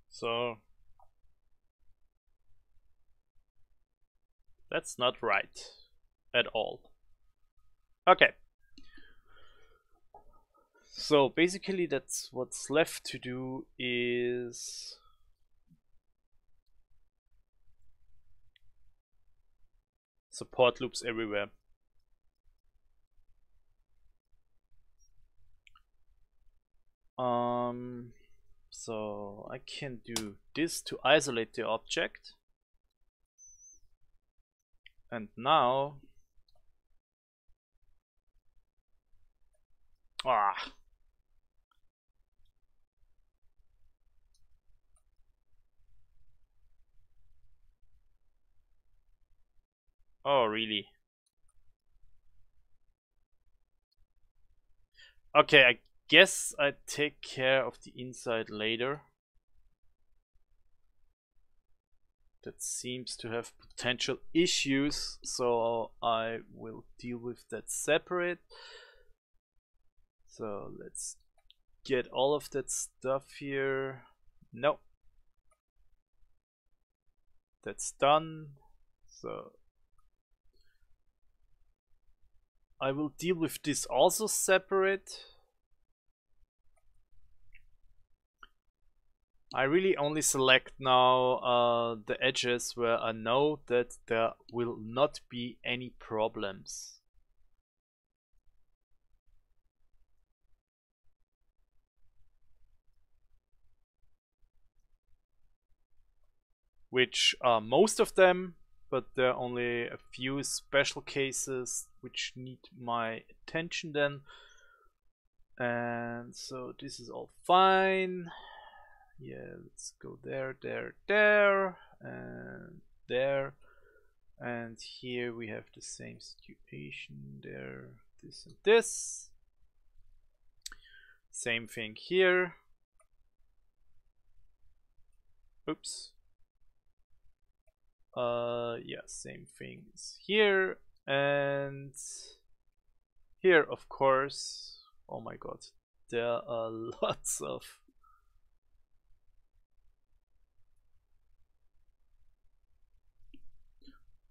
So that's not right at all. Okay. So basically that's what's left to do is support loops everywhere. So I can do this to isolate the object. And now oh really? Okay, I guess I take care of the inside later. That seems to have potential issues, so I will deal with that separate. So let's get all of that stuff here. No, that's done. So I will deal with this also separate. I really only select now the edges where I know that there will not be any problems. Which are most of them, but there are only a few special cases which need my attention then. And so this is all fine. Yeah, let's go there, there, there, and there. And here we have the same situation there, this and this. Same thing here. Oops. Yeah, same things here. And here, of course. Oh my god, there are lots of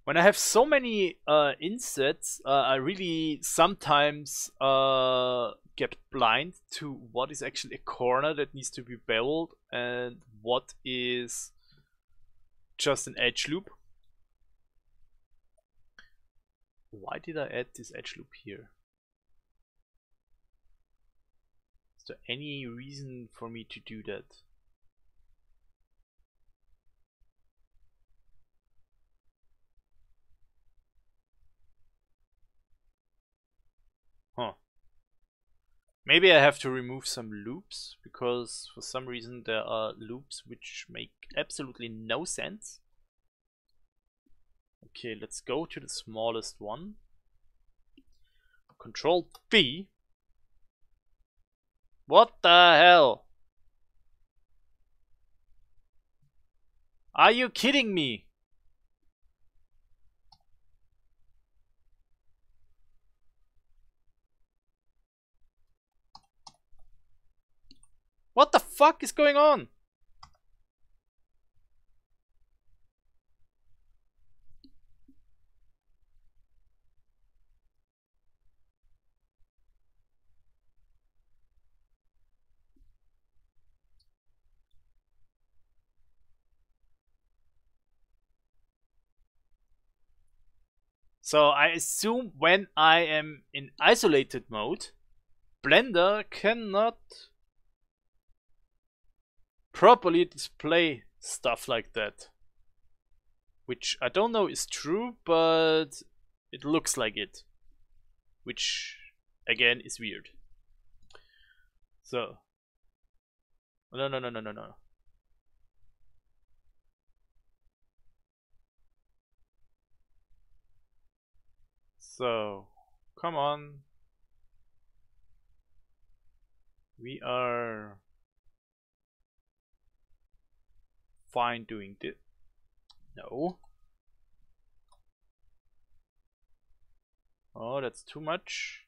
when I have so many insets, I really sometimes get blind to what is actually a corner that needs to be beveled and what is just an edge loop. Why did I add this edge loop here? Is there any reason for me to do that? Huh. Maybe I have to remove some loops, because for some reason there are loops which make absolutely no sense. Okay, let's go to the smallest one. Control V. What the hell? Are you kidding me? What the fuck is going on? So I assume when I am in isolated mode, Blender cannot properly display stuff like that. Which I don't know is true, but it looks like it. Which, again, is weird. So. No, no, no, no, no, no. So, come on. We are fine doing this. No. Oh, that's too much.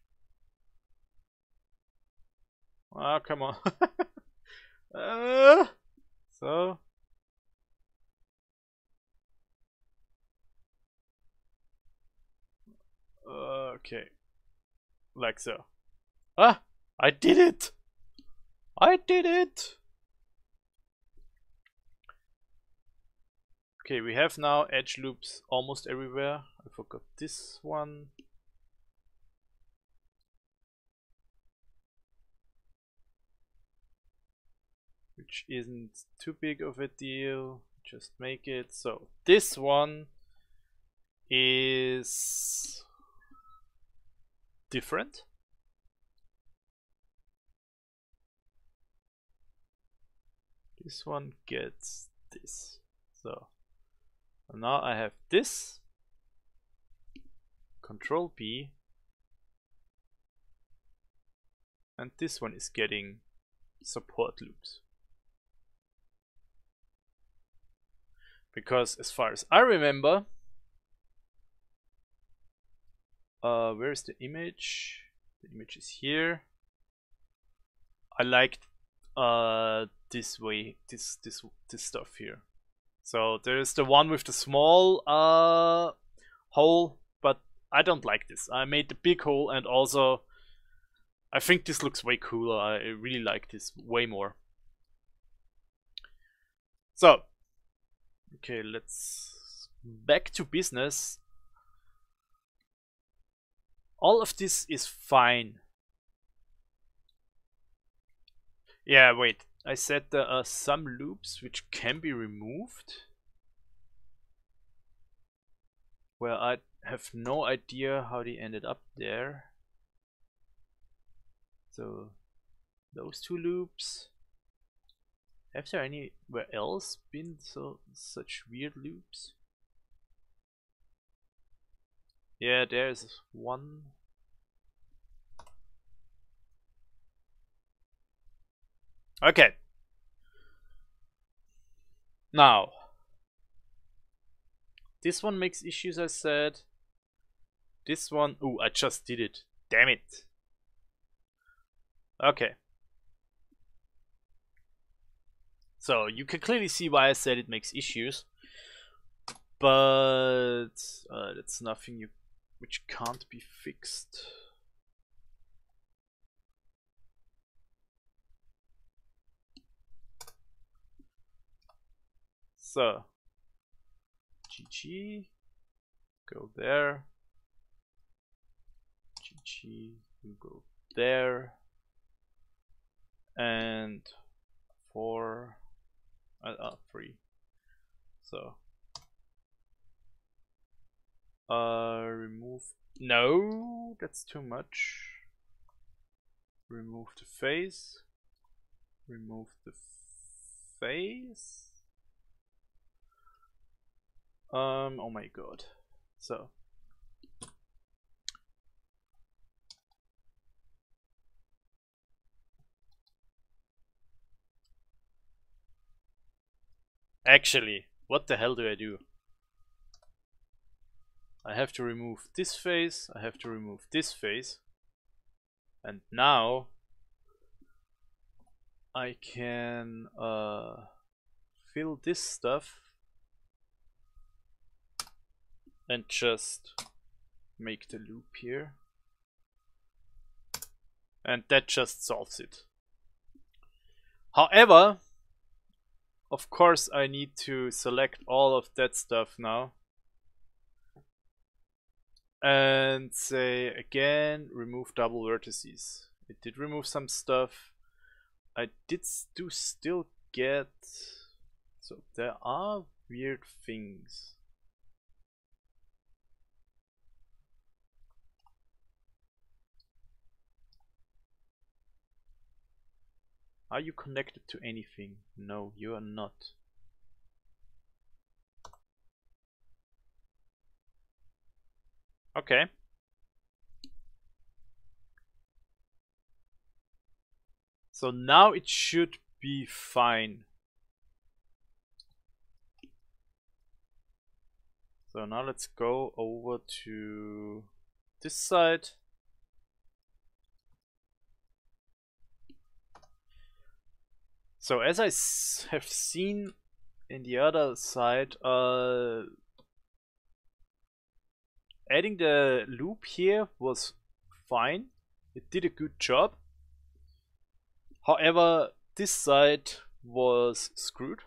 Ah, come on. So. Okay. Like so. Ah! I did it! I did it! Okay, we have now edge loops almost everywhere. I forgot this one. Which isn't too big of a deal. Just make it. So this one is different. This one gets this. So now I have this. Control B. And this one is getting support loops. Because as far as I remember, where is the image? The image is here. I liked this way, this stuff here. So there's the one with the small hole, but I don't like this. I made the big hole, and also I think this looks way cooler. I really like this way more. So, okay, let's back to business. All of this is fine. Yeah, wait. I said there are some loops which can be removed. Well, I have no idea how they ended up there. So, those two loops. Have there anywhere else been such weird loops? Yeah, there's one. Okay. Now, this one makes issues, I said. This one, oh, I just did it. Damn it. Okay. So you can clearly see why I said it makes issues, but that's nothing which can't be fixed. So GG, go there. GG, you go there, and 4, 3. So remove. No, that's too much. Remove the face. Remove the face. Oh my god. So actually, what the hell do I do? I have to remove this face, I have to remove this face, and now I can fill this stuff and just make the loop here, and that just solves it. However, of course I need to select all of that stuff now and say again remove double vertices. It did remove some stuff. I did still get, so there are weird things. Are you connected to anything? No, you are not. Okay. So now it should be fine. So now let's go over to this side. So as I have seen in the other side, adding the loop here was fine. It did a good job. However, this side was screwed.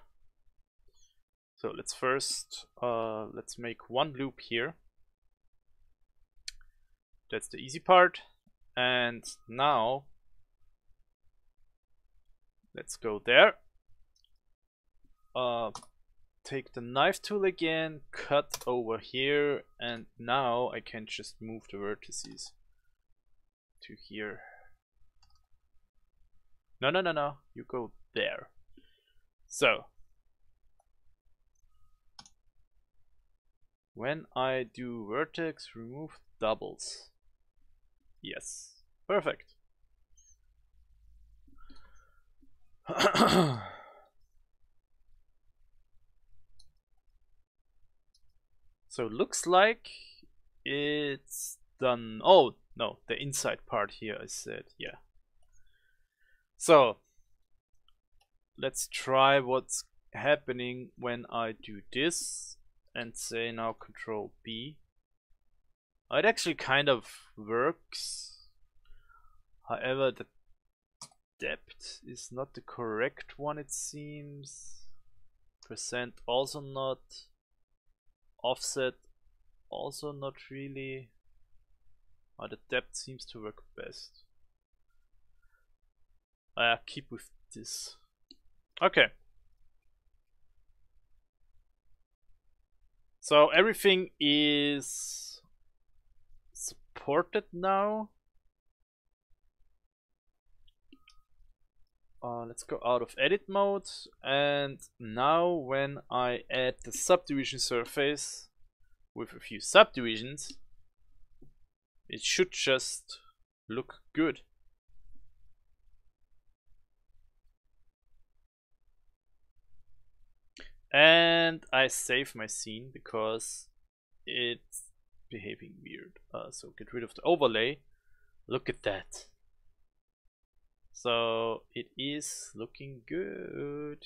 So let's first let's make one loop here. That's the easy part. And now let's go there. Take the knife tool again, cut over here, and now I can just move the vertices to here. No, you go there. So when I do vertex, remove doubles. Yes, perfect. So looks like it's done. Oh no, the inside part here I said, yeah. So let's try what's happening when I do this and say now Control B. It actually kind of works. However, the depth is not the correct one, it seems. Percent also not. Offset also not really. The depth seems to work best. I keep with this. Okay. So everything is supported now. Let's go out of edit mode, and now when I add the subdivision surface with a few subdivisions, it should just look good. And I save my scene because it's behaving weird. So get rid of the overlay. Look at that. So it is looking good.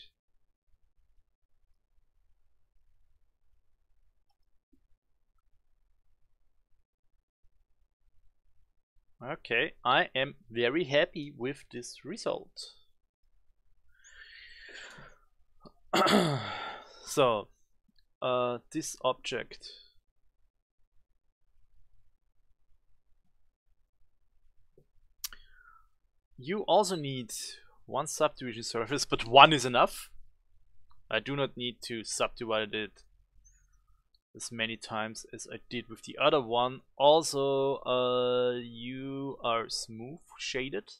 Okay, I am very happy with this result. So, this object. You also need one subdivision surface, but one is enough. I do not need to subdivide it as many times as I did with the other one. Also, you are smooth shaded.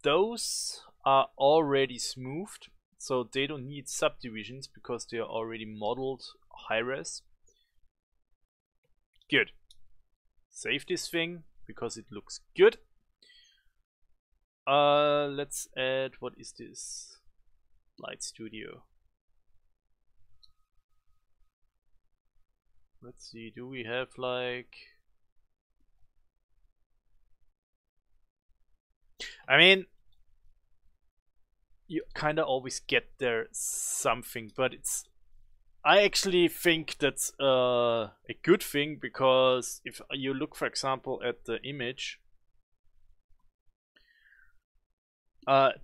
Those are already smoothed, so they don't need subdivisions because they are already modeled high res. Good. Save this thing because it looks good. Let's add, what is this? Light Studio. Let's see, do we have like... I mean, you kinda always get there something, but it's... I actually think that's a good thing, because if you look, for example, at the image,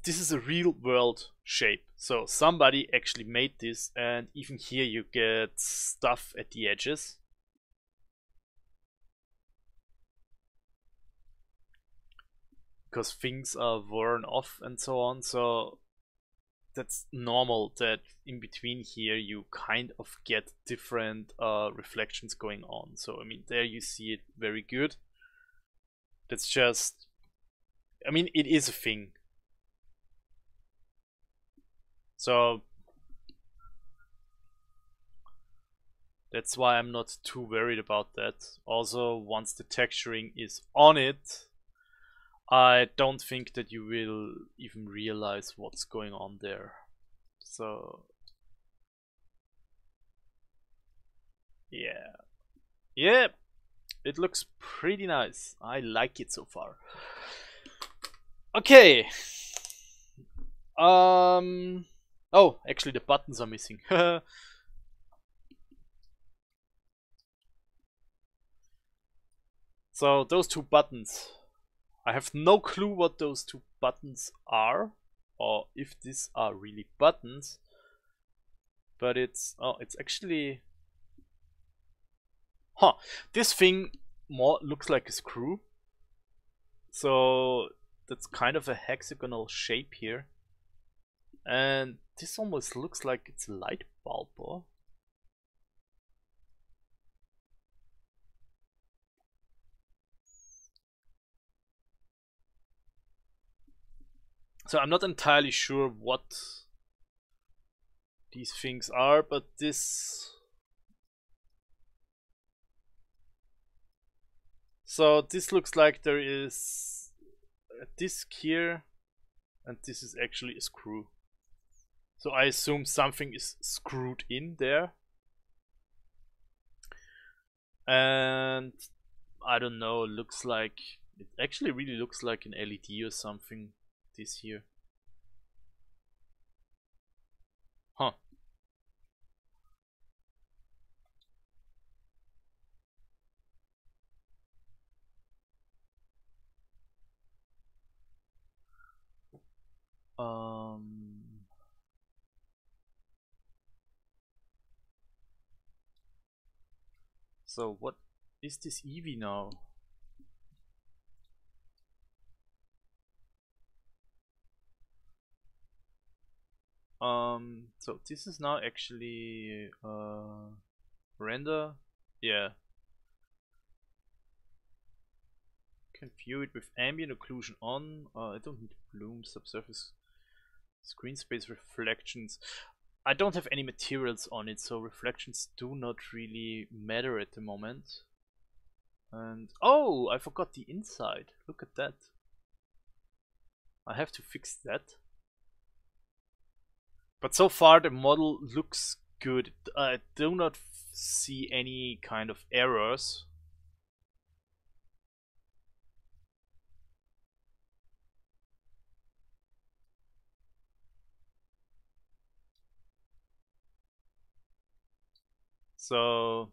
this is a real world shape. So somebody actually made this, and even here you get stuff at the edges. Because things are worn off and so on, so that's normal that in between here you kind of get different reflections going on. So I mean, there you see it very good. That's just, I mean, it is a thing. So that's why I'm not too worried about that. Also, once the texturing is on it, I don't think that you will even realize what's going on there. So Yeah. Yeah, it looks pretty nice. I like it so far. Okay. Oh, actually the buttons are missing. So those two buttons. I have no clue what those two buttons are, or if these are really buttons. But it's actually, huh? This thing more looks like a screw. So that's kind of a hexagonal shape here, and this almost looks like it's a light bulb. Or so I'm not entirely sure what these things are, but this. So this looks like there is a disc here, and this is actually a screw. So I assume something is screwed in there. And I don't know, looks like, it actually really looks like an LED or something, this here. Huh. Um, so what is this EV now? So this is now actually render. Yeah. Can view it with ambient occlusion on. I don't need bloom, subsurface, screen space reflections. I don't have any materials on it, so reflections do not really matter at the moment. And oh, I forgot the inside. Look at that. I have to fix that. But so far the model looks good. I do not see any kind of errors. So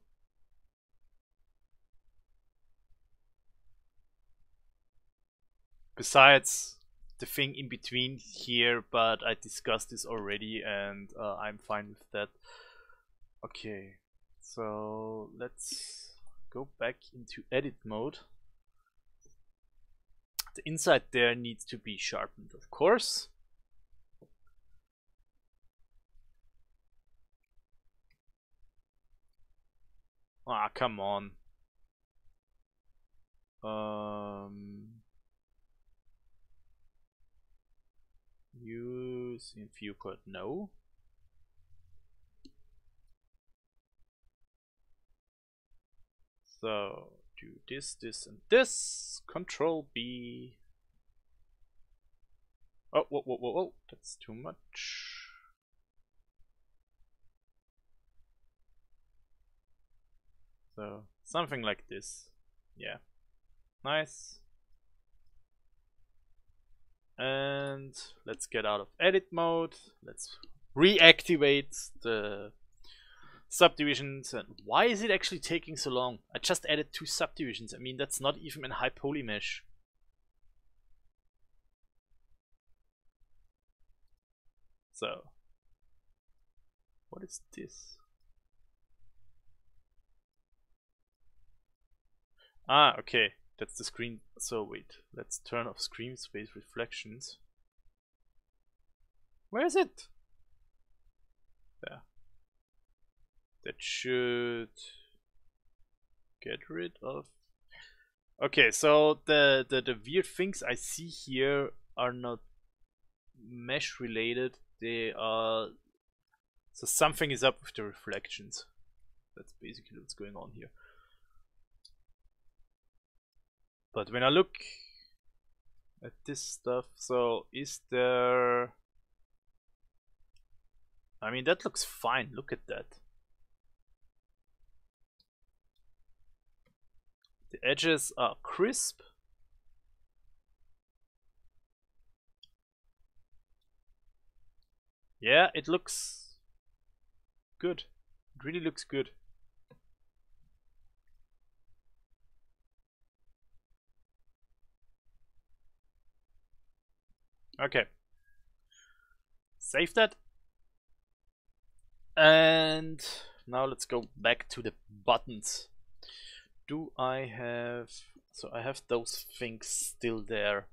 besides the thing in between here, but I discussed this already and I'm fine with that. Okay, so let's go back into edit mode. The inside there needs to be sharpened, of course. Ah, come on. Use in viewport, no. So do this, this, and this. Control B. Oh, whoa, whoa, whoa, whoa! That's too much. So something like this. Yeah, nice. And let's get out of edit mode. Let's reactivate the subdivisions. And why is it actually taking so long? I just added 2 subdivisions. I mean, that's not even a high poly mesh. So what is this? Ah, okay, that's the screen. So wait, let's turn off screen space reflections. Where is it? There. That should get rid of. Okay, so the weird things I see here are not mesh related. They are, so something is up with the reflections. That's basically what's going on here. But when I look at this stuff, so is there, I mean, that looks fine. Look at that. The edges are crisp. Yeah, it looks good. It really looks good. Okay. Save that. And now let's go back to the buttons. Do I have... So I have those things still there.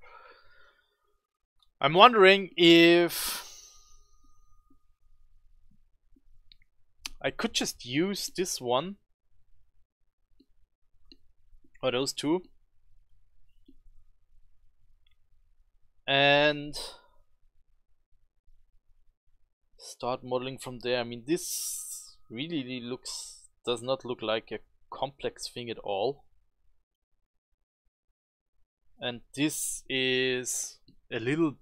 I'm wondering if I could just use this one or those two and start modeling from there. I mean, this really does not look like a complex thing at all. And this is a little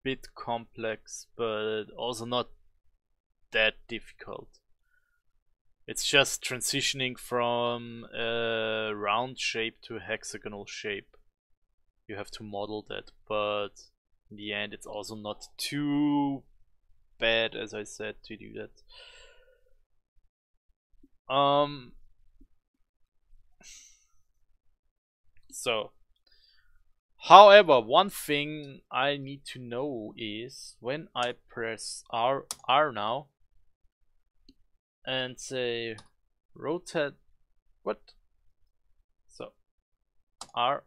bit complex, but also not that difficult. It's just transitioning from a round shape to a hexagonal shape. You have to model that, but in the end it's also not too bad, as I said, to do that. So, however, one thing I need to know is when I press R now and say rotate, what? So R.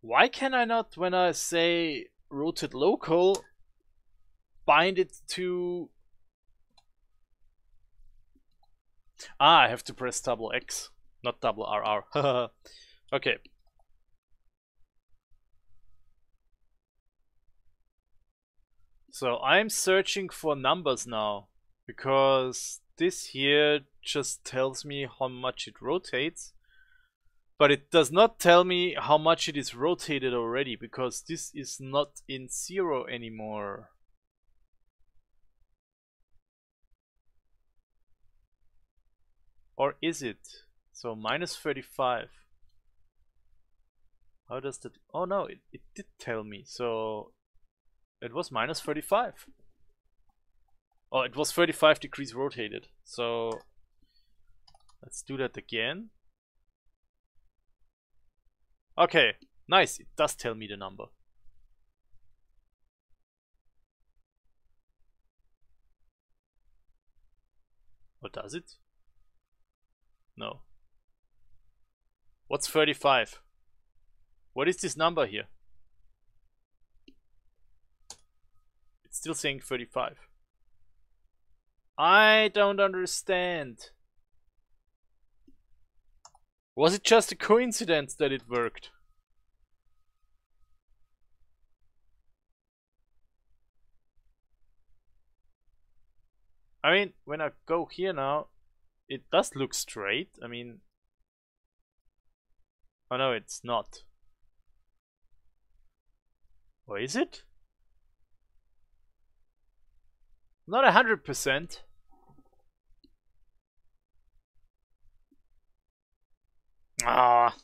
Why can I not, when I say rotate local, bind it to... Ah, I have to press double X, not double RR. Okay. So I'm searching for numbers now, because this here just tells me how much it rotates, but it does not tell me how much it is rotated already, because this is not in 0 anymore. Or is it? So minus 35. How does that... Oh no, it did tell me. So it was minus 35. Oh, it was 35 degrees rotated. So let's do that again. Okay, nice. It does tell me the number. Or does it? No. What's 35? What is this number here? It's still saying 35. I don't understand. Was it just a coincidence that it worked? I mean, when I go here now, it does look straight. I mean... Oh no, it's not. Or is it? Not 100%. Ah.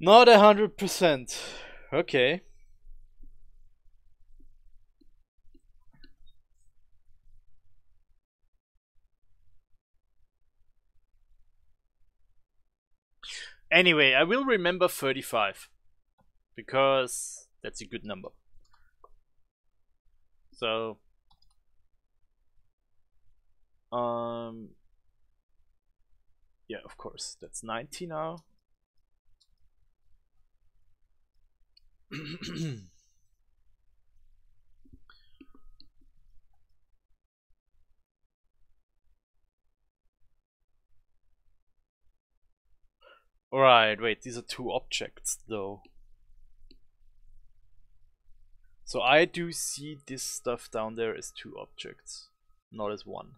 Not 100%. Okay. Anyway, I will remember 35 because that's a good number. So yeah, of course, that's 90 now. Alright, wait, these are two objects though. So I do see this stuff down there as two objects, not as one.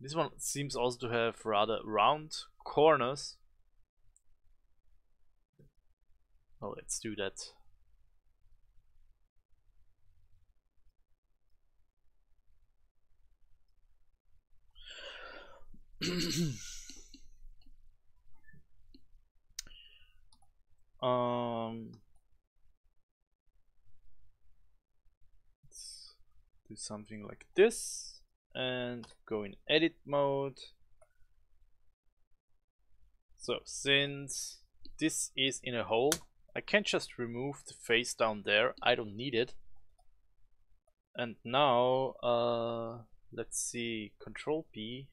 This one seems also to have rather round corners. Oh, let's do that. Let's do something like this and go in edit mode. So since this is in a hole, I can just remove the face down there. I don't need it. And now let's see, Control P.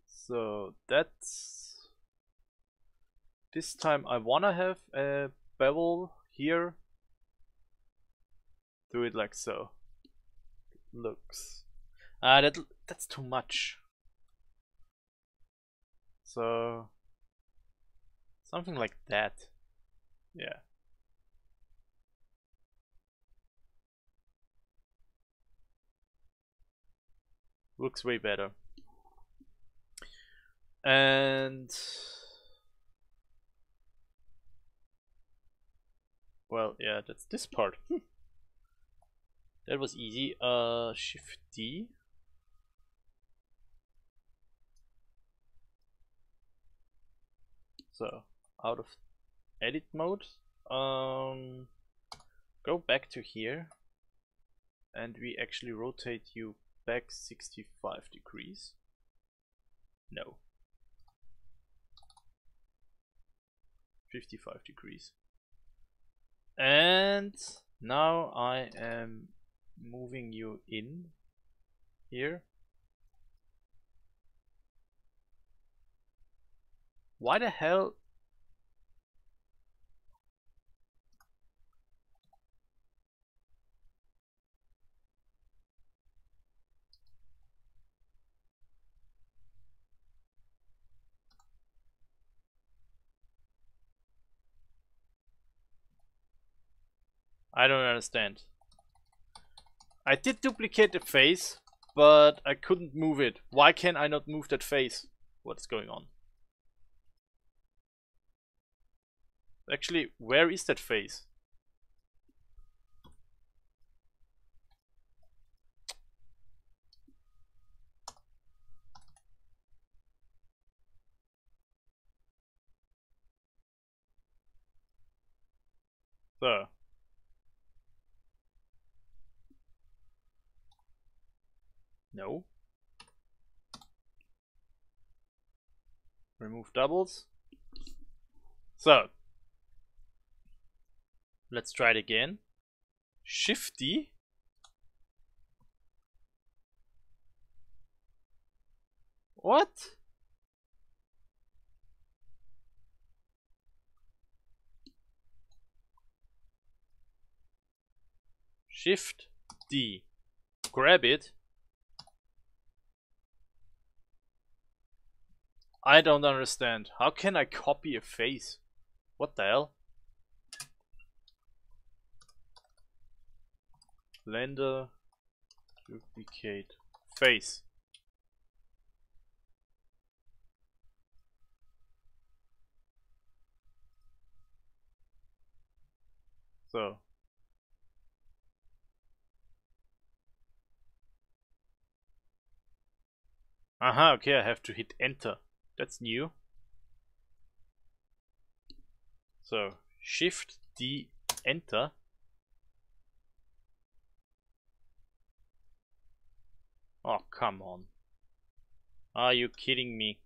So that's this time I wanna have a bevel here. Do it like so. Looks that's too much. So something like that. Yeah. Looks way better. And well, yeah, that's this part. That was easy. Shift D. So out of edit mode, go back to here, and we actually rotate you back 65 degrees. No, 55 degrees. And now I am moving you in here. Why the hell? I don't understand. I did duplicate the face, but I couldn't move it. Why can I not move that face? What's going on? Actually, where is that face? So. No. Remove doubles. So. Let's try it again. Shift D. What? Shift D. Grab it. I don't understand. How can I copy a face? What the hell? Blender, duplicate face. So. Aha, okay, I have to hit enter. That's new. So, Shift D, enter. Oh, come on. Are you kidding me?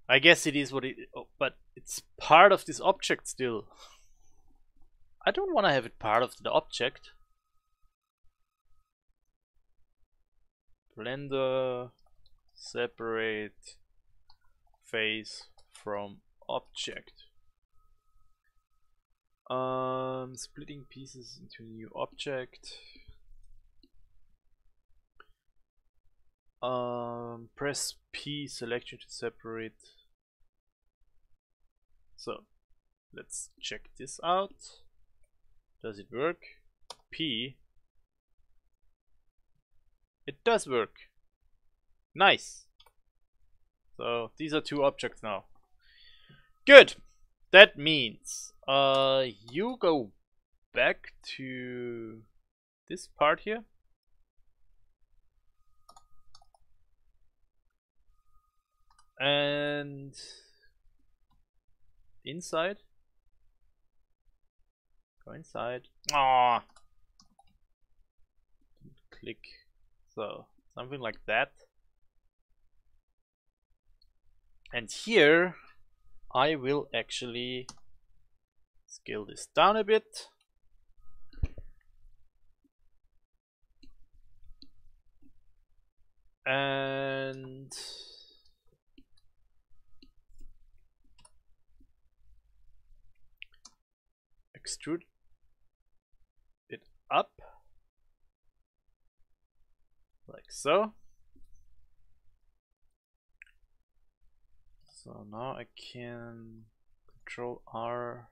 I guess it is what it is, but it's part of this object still. I don't want to have it part of the object. Blender, separate face from object. Splitting pieces into a new object. Press P selection to separate. So let's check this out. Does it work? P. It does work. Nice. So these are two objects now. Good. That means you go back to this part here. And inside. Go inside. Ah. Click. So something like that. And here I will actually scale this down a bit. And extrude it up like so. So now I can Control R,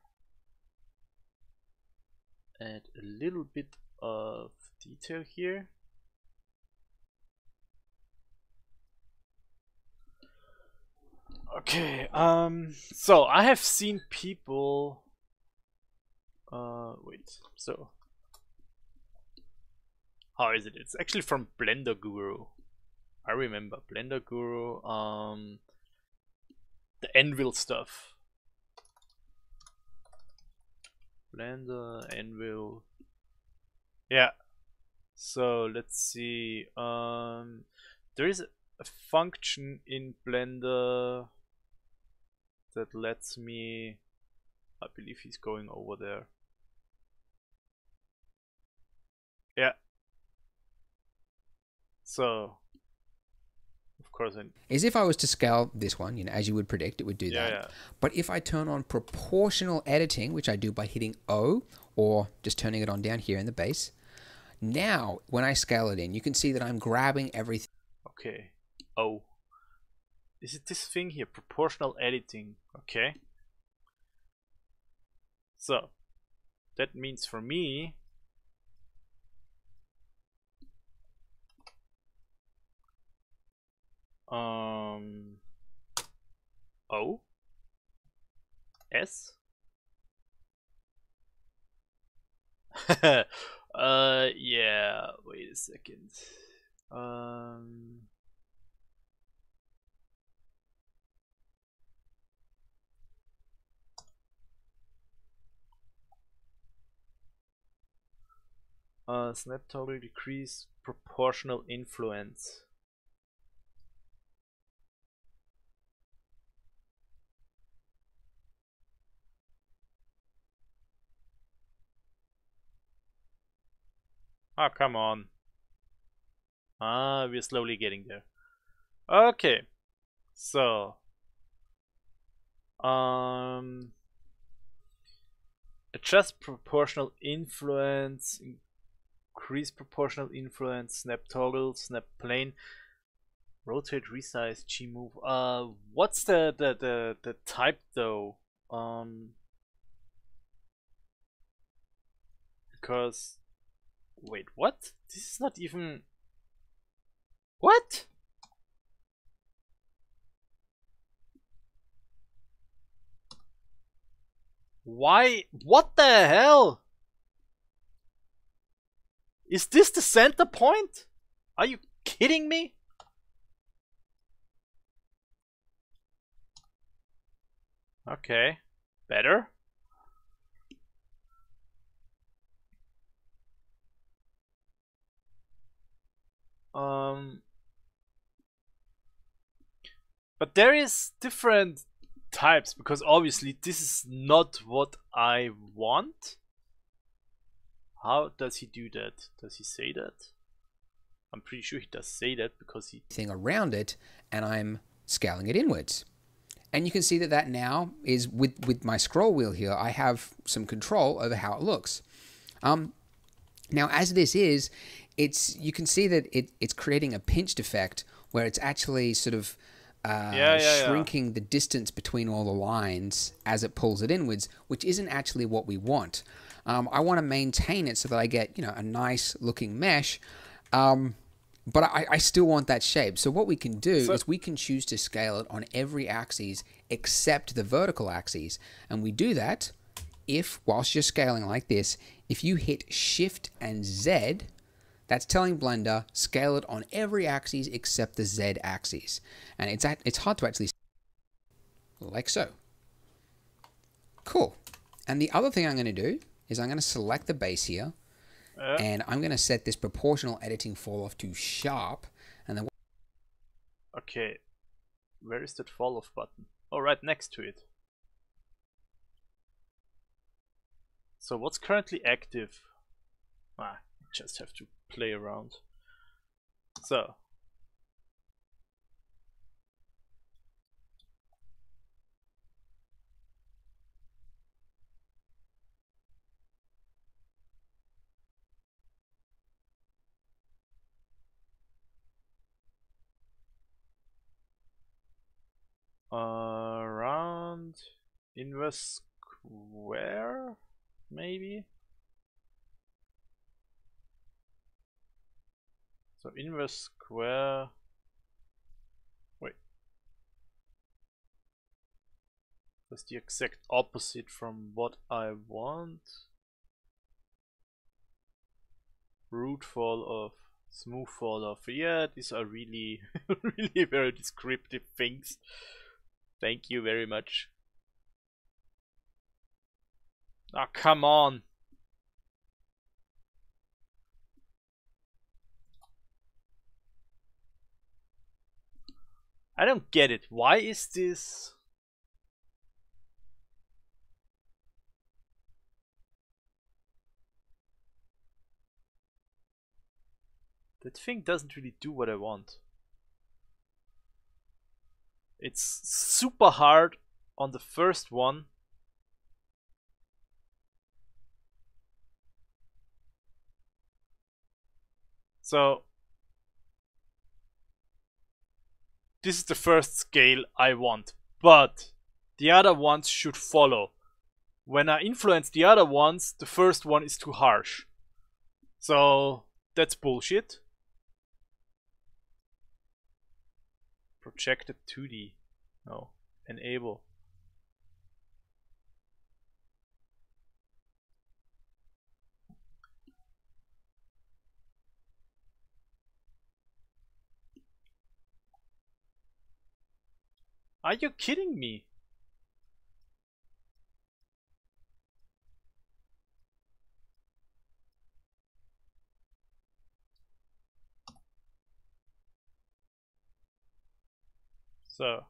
add a little bit of detail here. Okay, so I have seen people wait, so how is it? It's actually from Blender Guru. I remember Blender Guru, the anvil stuff. Blender, anvil. Yeah. So let's see. There is a function in Blender that lets me, I believe he's going over there. Yeah. So of course is if I was to scale this one, you know, as you would predict, it would do that. Yeah. But if I turn on proportional editing, which I do by hitting O or just turning it on down here in the base, now when I scale it in, you can see that I'm grabbing everything. Okay. Oh. Is it this thing here? Proportional editing. Okay. So that means for me, O S yeah, wait a second. Snap toggle decrease proportional influence. Oh, come on. We're slowly getting there. Okay. So, adjust proportional influence, increase proportional influence, snap toggle, snap plane, rotate, resize, G move. What's the type though? Because wait, what? This is not even what? Why? What the hell? Is this the center point? Are you kidding me? Okay, better. But there is different types, because obviously this is not what I want. How does he do that? Does he say that? I'm pretty sure he does say that because he thing around it, and I'm scaling it inwards. And you can see that that now is with my scroll wheel here, I have some control over how it looks. Now, as this is, you can see that it's creating a pinched effect where it's actually sort of shrinking the distance between all the lines as it pulls it inwards, which isn't actually what we want. I want to maintain it so that I get, you know, a nice looking mesh, but I still want that shape. So what we can do is we can choose to scale it on every axis except the vertical axis, and we do that if, whilst you're scaling like this, if you hit Shift and Z, that's telling Blender scale it on every axis except the Z axis, and it's hard to actually like so. Cool. And the other thing I'm going to do is I'm going to select the base here, and I'm going to set this proportional editing fall off to sharp, and then okay, where is that fall off button? Oh, right next to it. So what's currently active? Just have to play around. So around inverse square, maybe. So inverse square. Wait. That's the exact opposite from what I want. Root fall off, smooth fall off. Yeah, these are really, really very descriptive things. Thank you very much. Ah, come on. I don't get it. Why is this? That thing doesn't really do what I want. It's super hard on the first one. So this is the first scale I want, but the other ones should follow. When I influence the other ones, the first one is too harsh. So that's bullshit. Projected 2D. No. Enable. Are you kidding me? So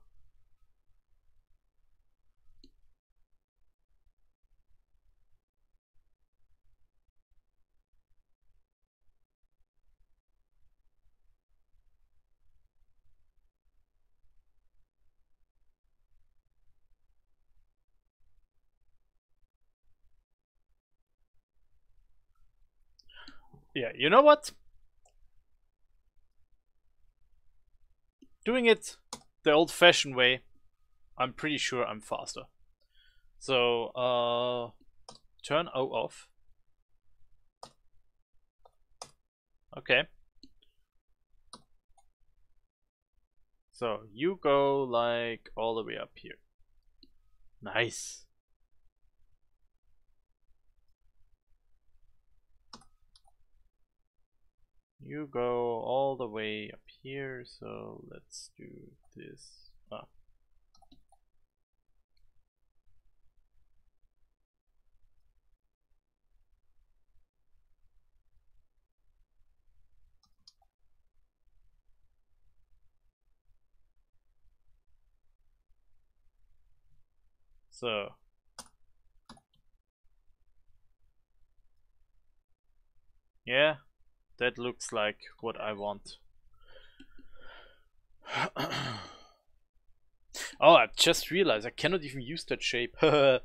yeah, you know what? Doing it the old-fashioned way, I'm pretty sure I'm faster. So turn O off. Okay. So you go like all the way up here. Nice. You go all the way up here, so let's do this. So yeah, that looks like what I want. Oh, I just realized I cannot even use that shape. I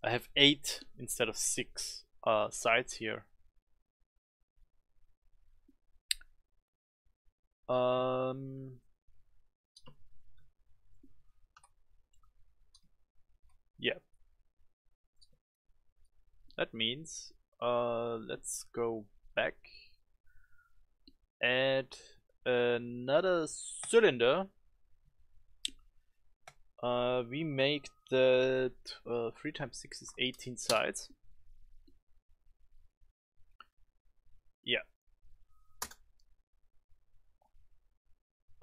have 8 instead of 6 sides here. Yeah. That means let's go back, add another cylinder. We make that 3 times 6 is 18 sides. Yeah.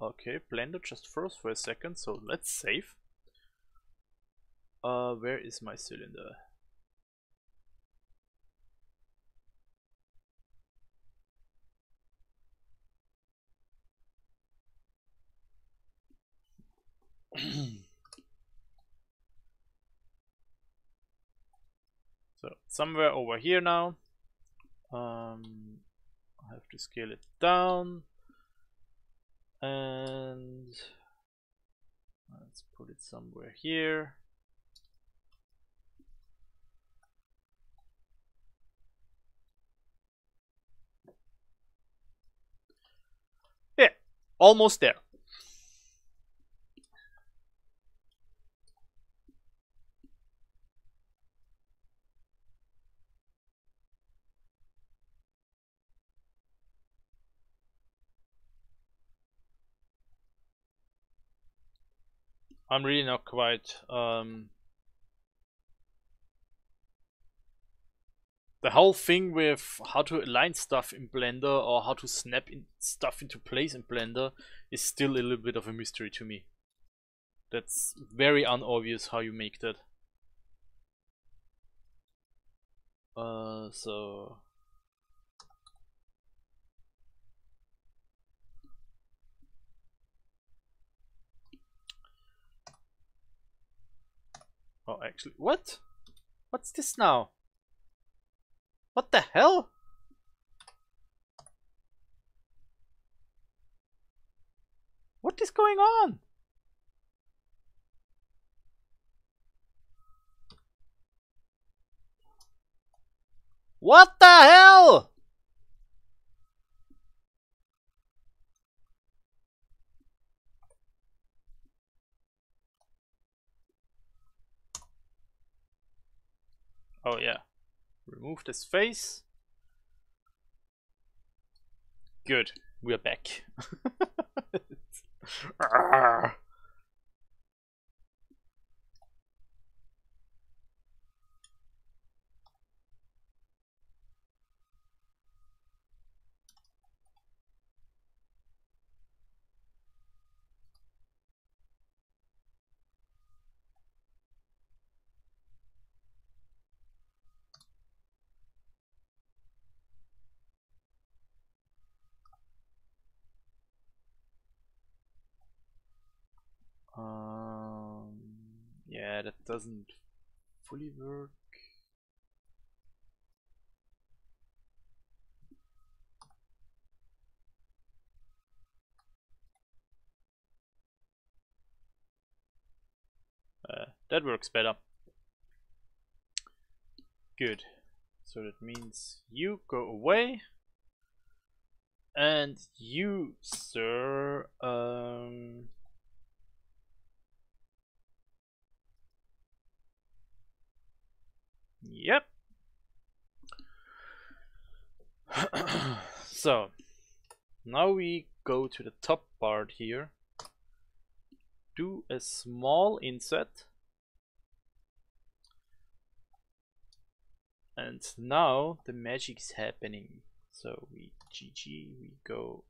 Okay, Blender just froze for a second, so let's save. Where is my cylinder? So somewhere over here now. I have to scale it down, and let's put it somewhere here. Yeah, almost there. I'm really not quite the whole thing with how to align stuff in Blender or how to snap in stuff into place in Blender is still a little bit of a mystery to me. That's very unobvious how you make that. So oh, actually, what? What's this now? What the hell? What is going on? What the hell? Oh yeah. Remove this face. Good. We're back. Yeah, that doesn't fully work. That works better. Good. So that means you go away. And you, sir, yep. So now we go to the top part here, do a small inset, and now the magic is happening. So we GG, we go,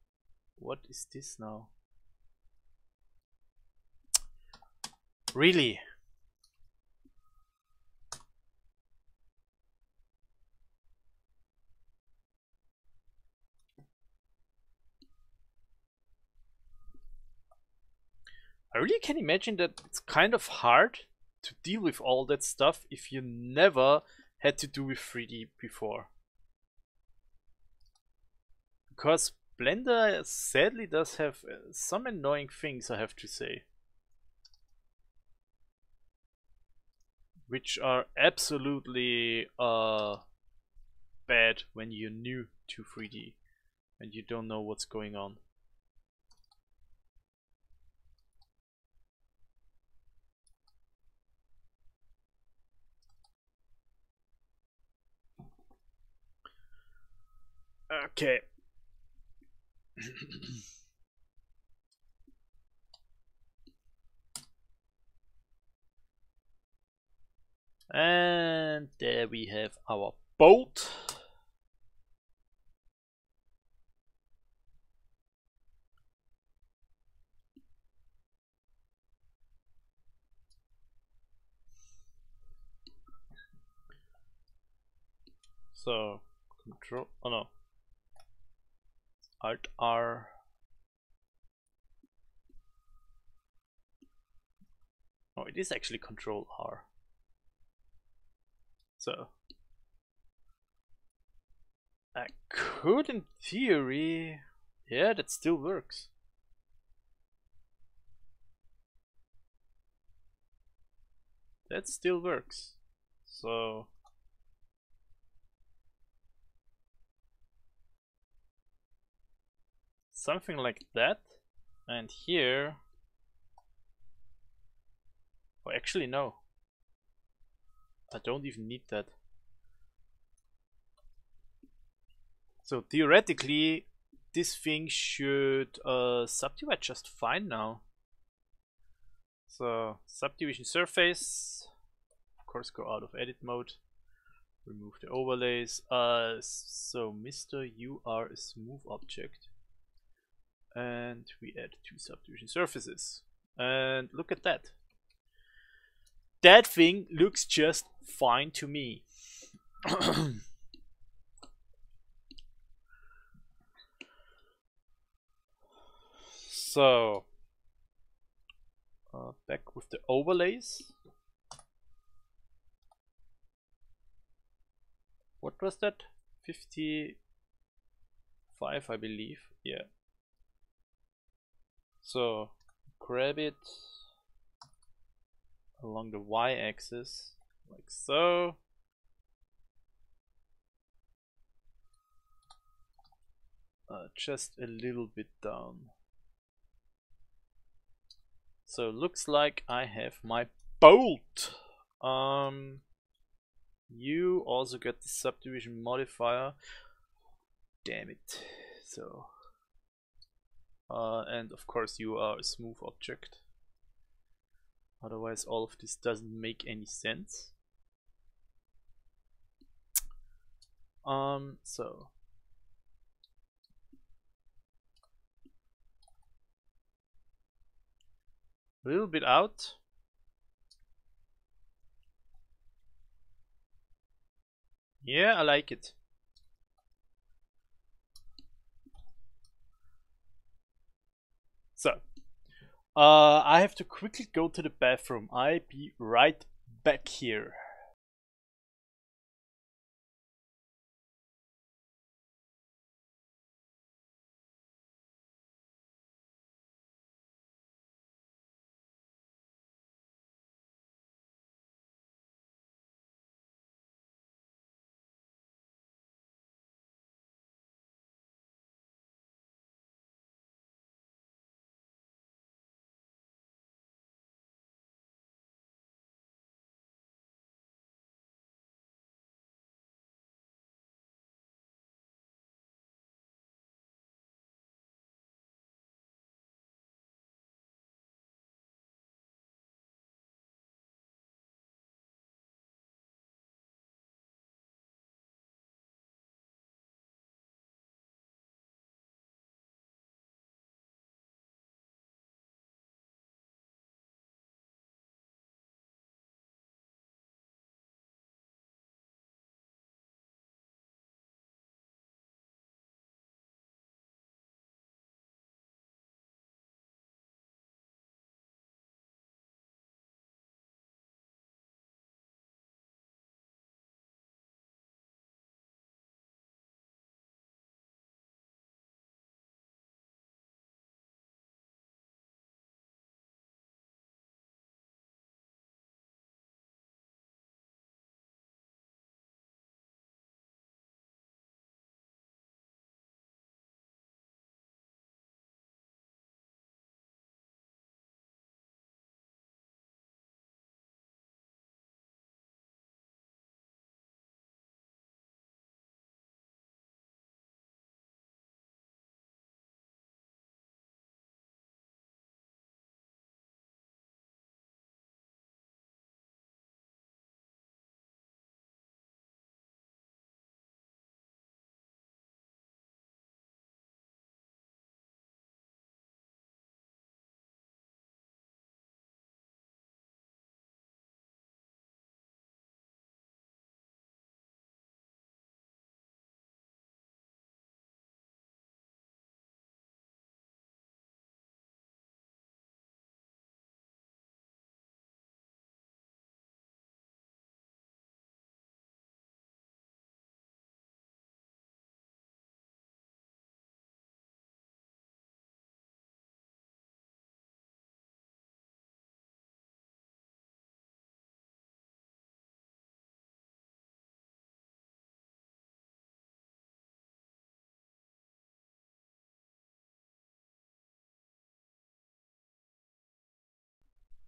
what is this now? Really? I really can imagine that it's kind of hard to deal with all that stuff if you never had to do with 3D before. Because Blender sadly does have some annoying things, I have to say. which are absolutely bad when you're new to 3D and you don't know what's going on. Okay. And there we have our boat. So control, oh no, Alt R. Oh, it is actually Control R. So I could, in theory, yeah, that still works. That still works. So something like that, and here, oh, actually no, I don't even need that. So theoretically, this thing should subdivide just fine now. So subdivision surface, of course, go out of edit mode, remove the overlays. So Mr. You are a smooth object, and we add 2 subdivision surfaces. And look at that. That thing looks just fine to me. So back with the overlays. What was that? 55, I believe. Yeah. So grab it along the y-axis like so. Just a little bit down. So looks like I have my bolt. You also get the subdivision modifier. Damn it. So and of course you are a smooth object. Otherwise all of this doesn't make any sense. So a little bit out. Yeah, I like it. So I have to quickly go to the bathroom. I'll be right back here.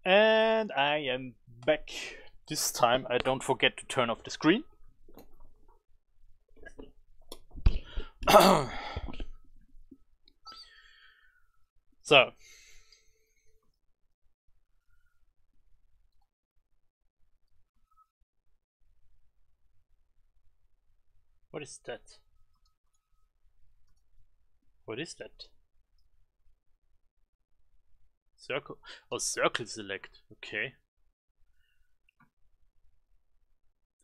And I am back. This time I don't forget to turn off the screen. So. What is that? What is that? Circle. Oh, circle select. Okay.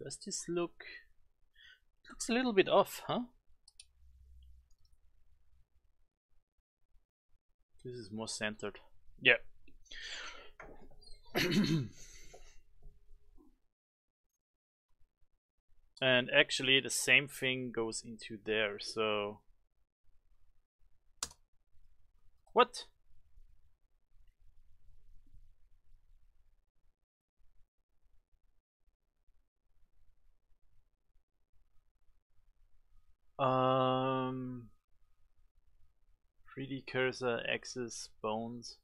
Does this look... Looks a little bit off, huh? This is more centered. Yeah. And actually the same thing goes into there, so... What? Um... 3D cursor, axis, bones.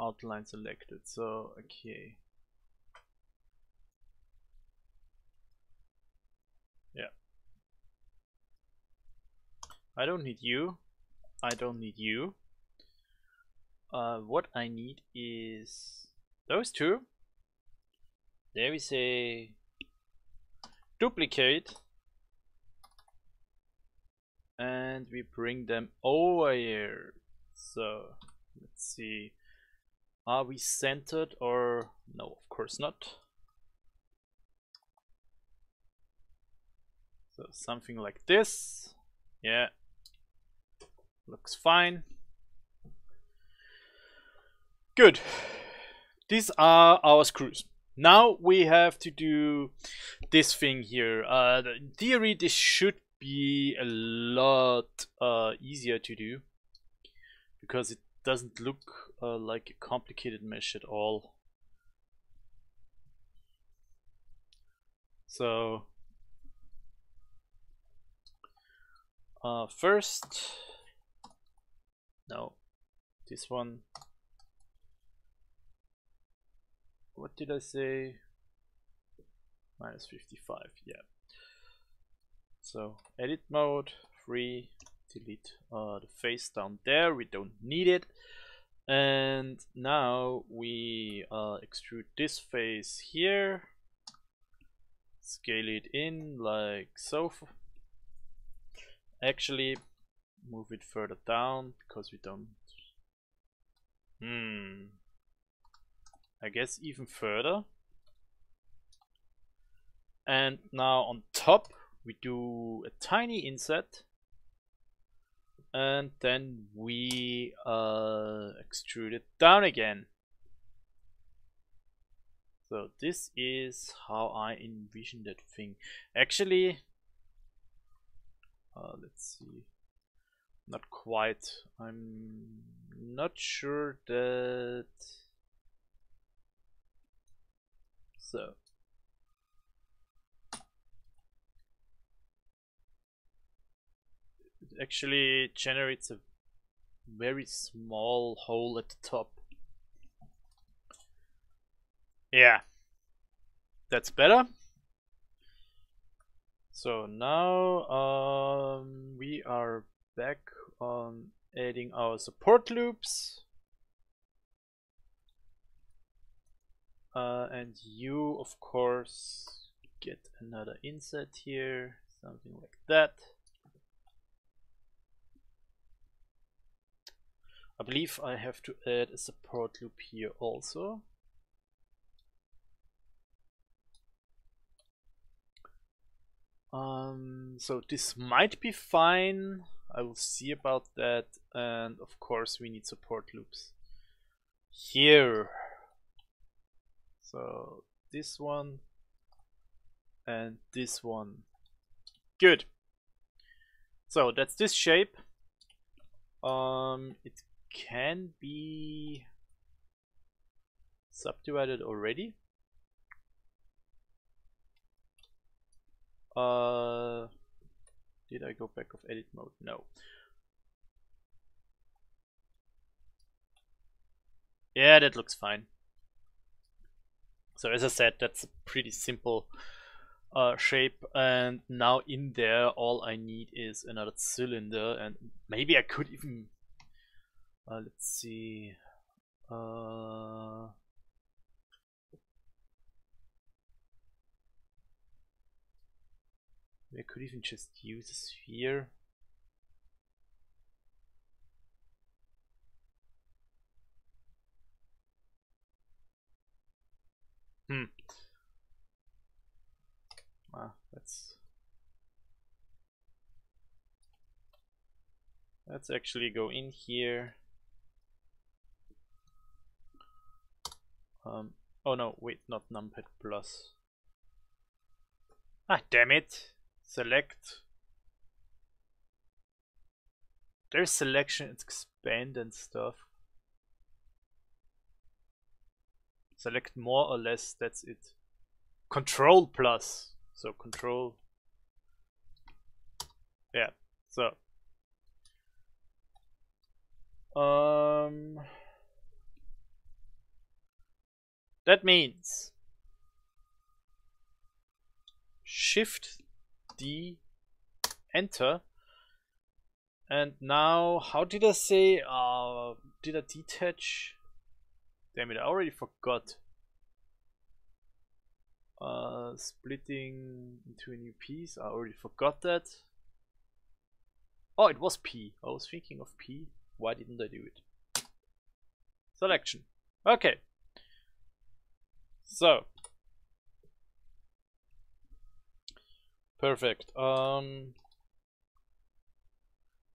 Outline selected, so okay. Yeah. I don't need you. I don't need you. What I need is those two. There we say duplicate. And we bring them over here. So let's see. Are we centered or no? Of course not. So something like this. Yeah. Looks fine. Good. These are our screws. Now we have to do this thing here. In theory, this should be a lot easier to do because it doesn't look like a complicated mesh at all. So first, no, this one. What did I say? Minus 55, yeah. So edit mode, free, delete the face down there, we don't need it. And now we extrude this face here, scale it in like so. Actually, move it further down because we don't. I guess even further. And now on top we do a tiny inset, and then we extrude it down again. So this is how I envision that thing. Actually, let's see. Not quite. I'm not sure that. So. It actually generates a very small hole at the top. Yeah. That's better. So now we are back on adding our support loops. And you, of course, get another inset here, something like that. I believe I have to add a support loop here also. So this might be fine. I will see about that. And of course we need support loops here. So this one and this one. Good. So that's this shape. It can be subdivided already. Did I go back of edit mode? No. Yeah, that looks fine. So as I said, that's a pretty simple shape, and now in there all I need is another cylinder, and maybe I could even let's see, I could even just use a sphere. Hmm. Let's actually go in here. Oh no, wait, not numpad plus. Ah, damn it! Select. There's selection, expand and stuff. Select more or less, that's it. Control plus. So control. Yeah, so. That means Shift D, enter. And now, how did I say? Did I detach? Damn it, I already forgot. Splitting into a new piece. I already forgot that. Oh, it was P. I was thinking of P. Why didn't I do it? Selection. Okay. So. Perfect.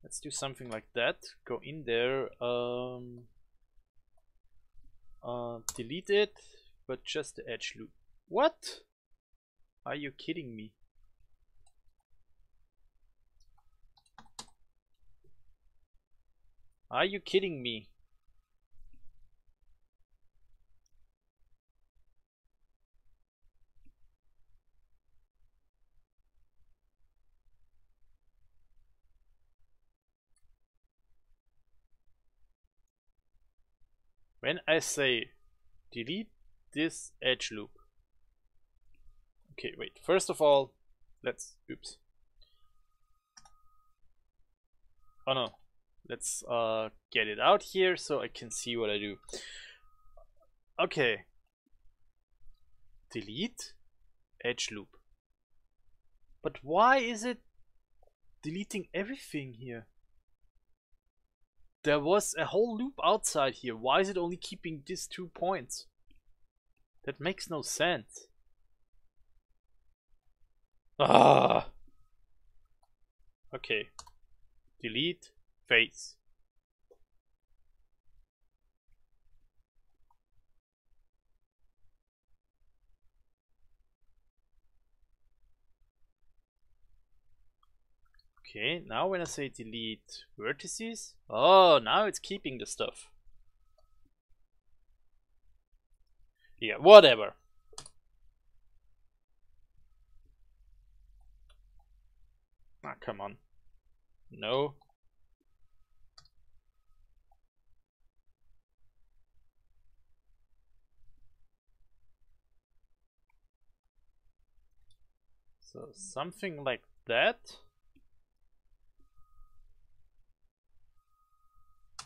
Let's do something like that. Go in there. Delete it, but just the edge loop. What? Are you kidding me? Are you kidding me? When I say delete this edge loop. Okay, wait. First of all, oops. Oh no. Let's get it out here so I can see what I do. Okay. Delete edge loop. But why is it deleting everything here? There was a whole loop outside here. Why is it only keeping these 2 points? That makes no sense. Ah. Okay. Delete face. Okay, now when I say delete vertices, oh, now it's keeping the stuff. Yeah, whatever. Ah, come on. No. So something like that.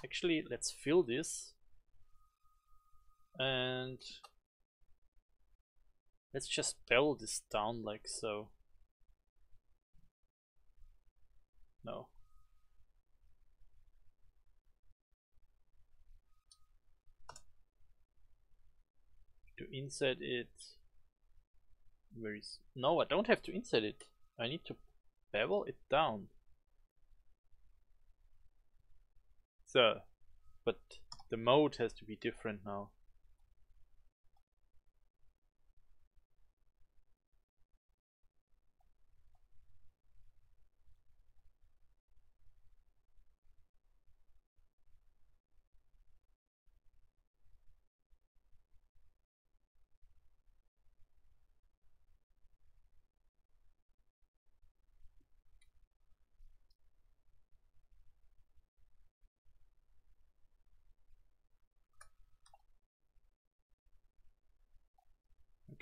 Actually, let's fill this. And let's just bevel this down like so. No. To insert it. Where is. No, I don't have to insert it. I need to bevel it down. So, but the mode has to be different now.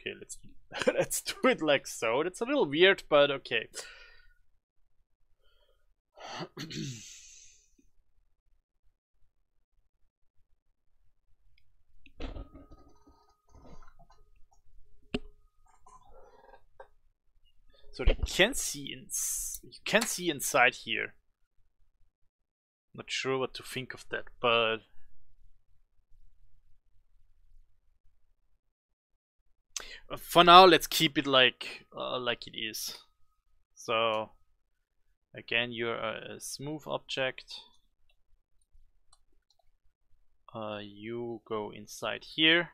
Okay, let's do it like so. That's a little weird, but okay. So you can see inside here. Not sure what to think of that, but for now let's keep it like it is. So again, you're a smooth object. You go inside here.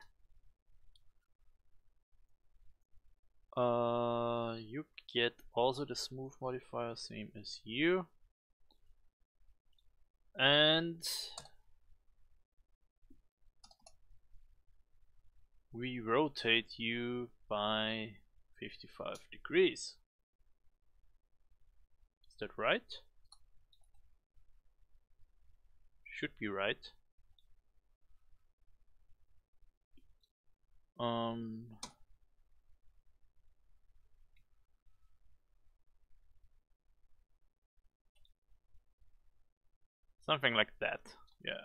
You get also the smooth modifier, same as you. And we rotate you by 55 degrees. Is that right? Should be right. Something like that, yeah.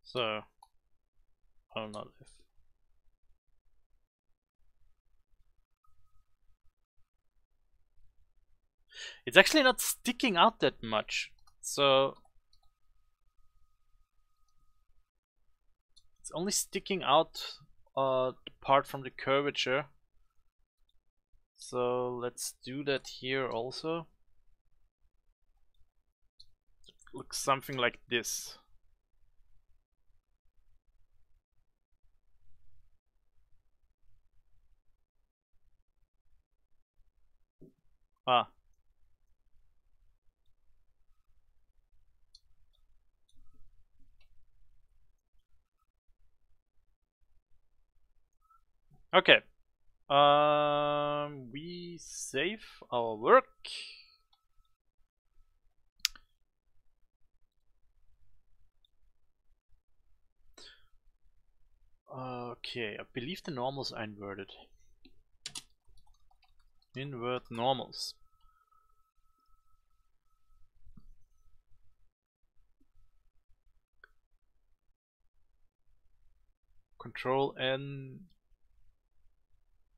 So, I'll not live. It's actually not sticking out that much, so it's only sticking out the part from the curvature. So let's do that here also. It looks something like this. Ah. Okay. We save our work. Okay, I believe the normals are inverted. Invert normals. Control N,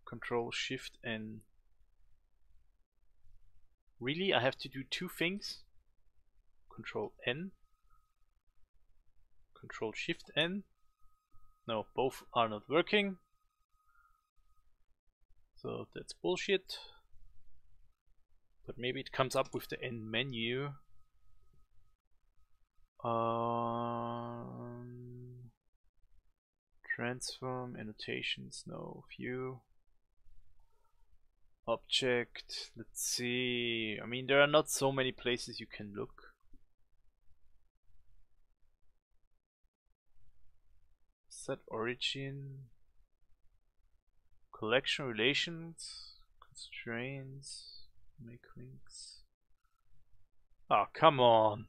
Control Shift N. Really, I have to do two things? Control N, Control Shift N. No, both are not working. So that's bullshit. But maybe it comes up with the N menu. Transform, annotations, no, view. Object, let's see. I mean, there are not so many places you can look. Set origin. Collection relations. Constraints. Make links. Oh, come on.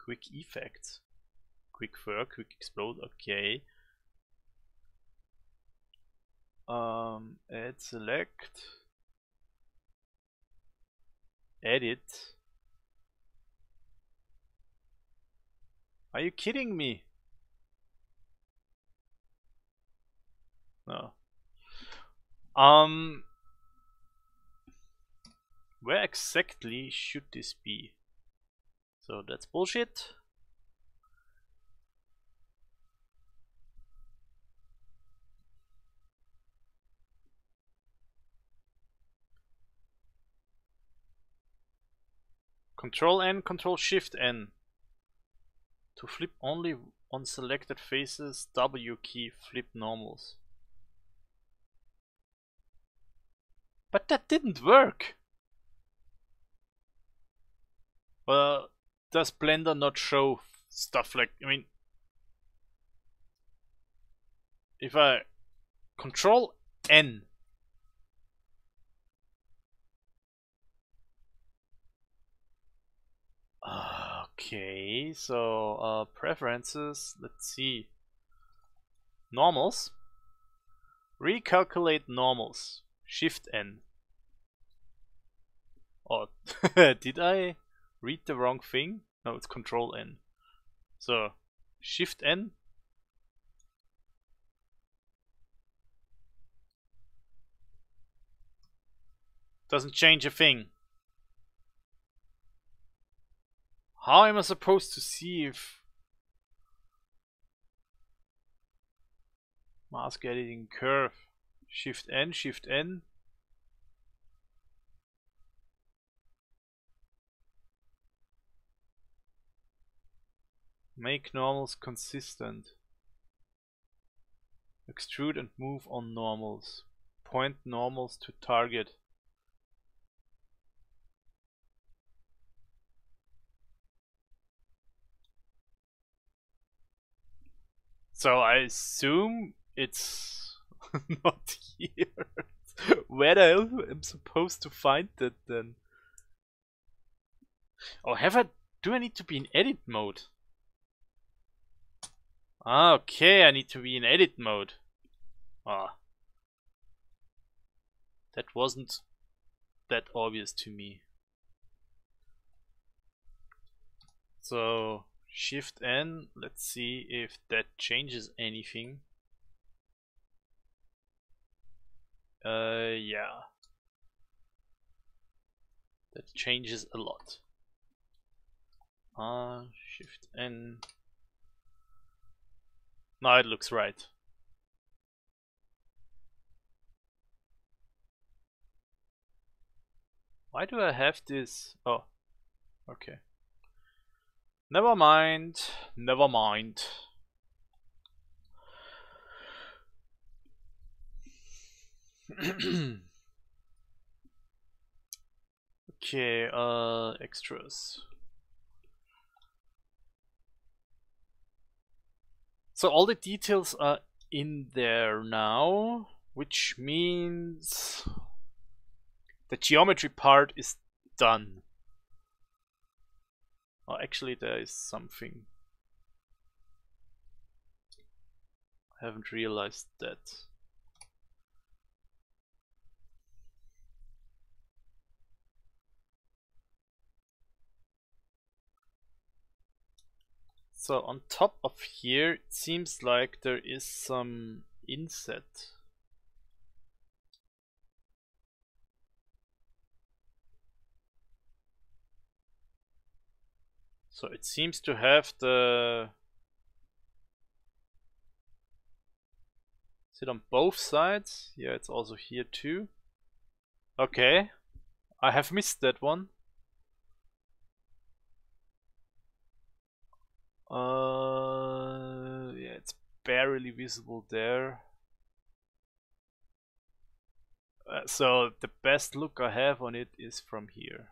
Quick effects. Quick fur, quick explode, okay. Add select. Edit. Are you kidding me? No. Where exactly should this be? So that's bullshit. Control N, Control Shift N. To flip only on selected faces, W key flip normals. But that didn't work! Well, does Blender not show stuff like, I mean, if I Control N, Okay, so preferences, let's see. Normals. Recalculate normals. Shift N. Oh, did I read the wrong thing? No, it's Control N. So, Shift N. Doesn't change a thing. How am I supposed to see if mask editing curve? Shift N, Shift N. Make normals consistent. Extrude and move on normals. Point normals to target. So I assume it's not here. Where the hell am I supposed to find that then? Oh, do I need to be in edit mode? Okay, I need to be in edit mode. Ah. That wasn't that obvious to me. So Shift N, let's see if that changes anything. Yeah. That changes a lot. Shift N. Now it looks right. Why do I have this? Oh, okay. Never mind. Never mind. Okay, extras. So all the details are in there now, which means the geometry part is done. Oh, actually there is something. I haven't realized that. So on top of here, it seems like there is some inset. So it seems to have the... Is it on both sides? Yeah, it's also here too. Okay, I have missed that one. Yeah, it's barely visible there. So the best look I have on it is from here.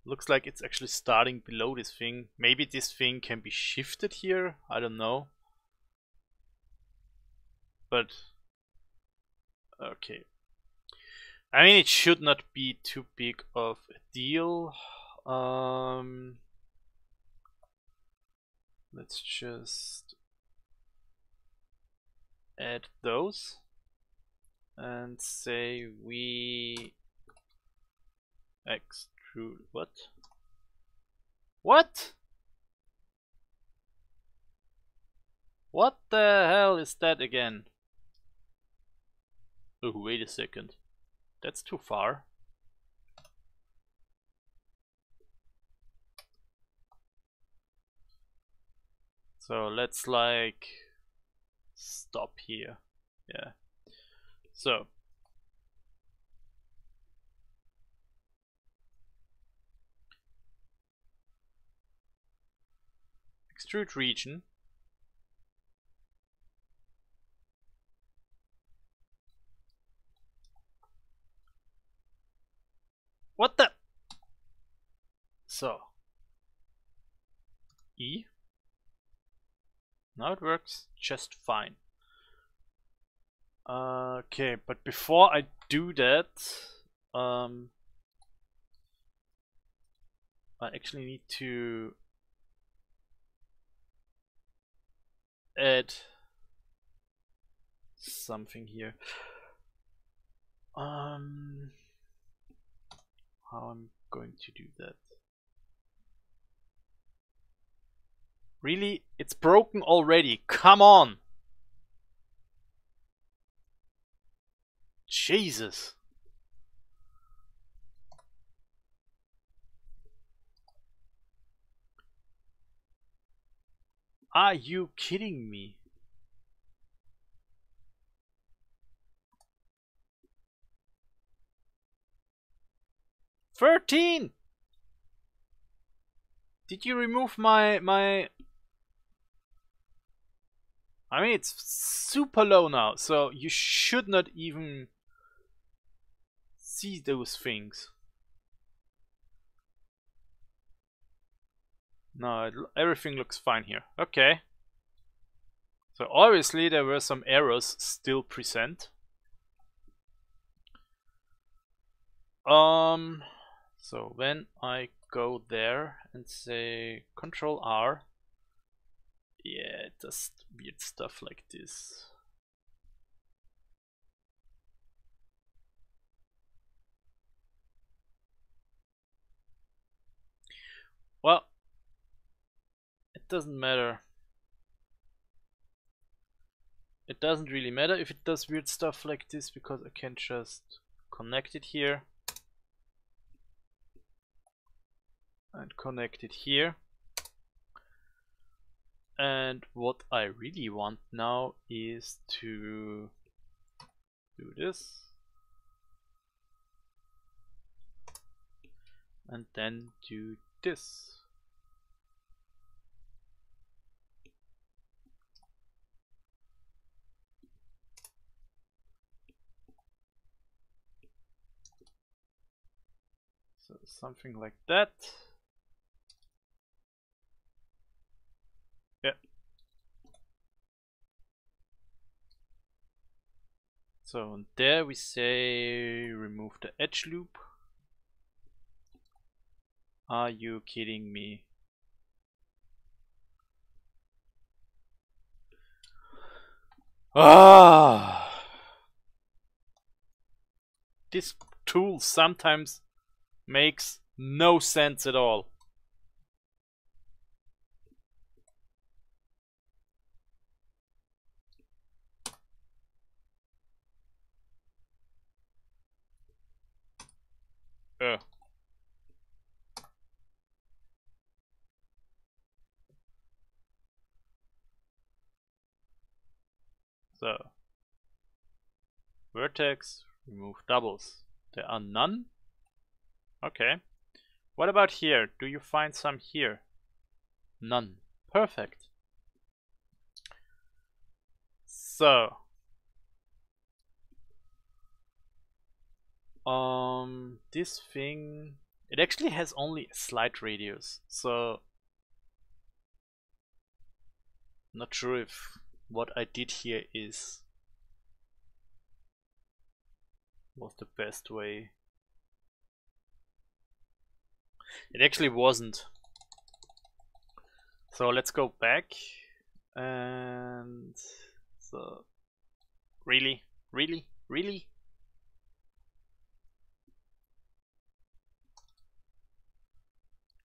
Looks like it's actually starting below this thing. Maybe this thing can be shifted here, I don't know. But okay. I mean, it should not be too big of a deal. Let's just add those and say we extrude what? What? What the hell is that again? Oh, wait a second. That's too far. So let's like stop here. Yeah. So extrude region. What the? So E. Now it works just fine. Okay, but before I do that, I actually need to add something here. How I'm going to do that? Really? It's broken already. Come on! Jesus! Are you kidding me? $13! Did you remove my... I mean, it's super low now, so you should not even see those things. No, everything looks fine here. Okay. So obviously there were some errors still present. So when I go there and say Control R, yeah, it does weird stuff like this. Well, it doesn't matter. It doesn't really matter if it does weird stuff like this, because I can just connect it here and connect it here. And what I really want now is to do this and then do this. So something like that. Yeah. So there we say remove the edge loop. Are you kidding me? Ah! This tool sometimes makes no sense at all. So, vertex, remove doubles. There are none? Okay. What about here? Do you find some here? None. Perfect. So, this thing, it actually has only a slight radius, so not sure if what I did here was the best way. It actually wasn't. So let's go back and so really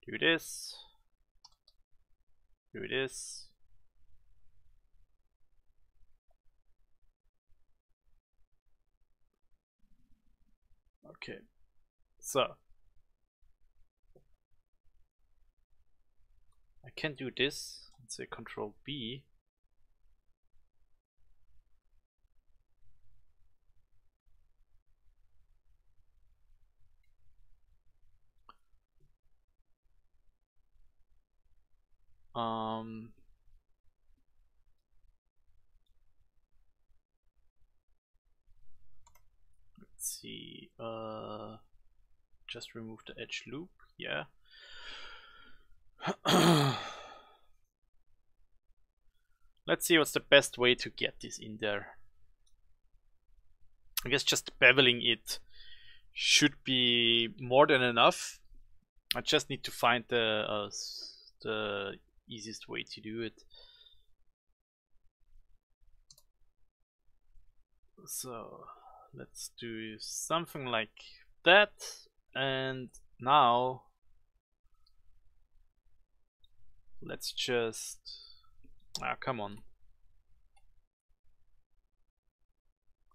do this. Okay, so I can do this and say Control B. Let's see, just remove the edge loop, yeah. Let's see what's the best way to get this in there. I guess just beveling it should be more than enough. I just need to find the easiest way to do it. So let's do something like that, and now let's just come on,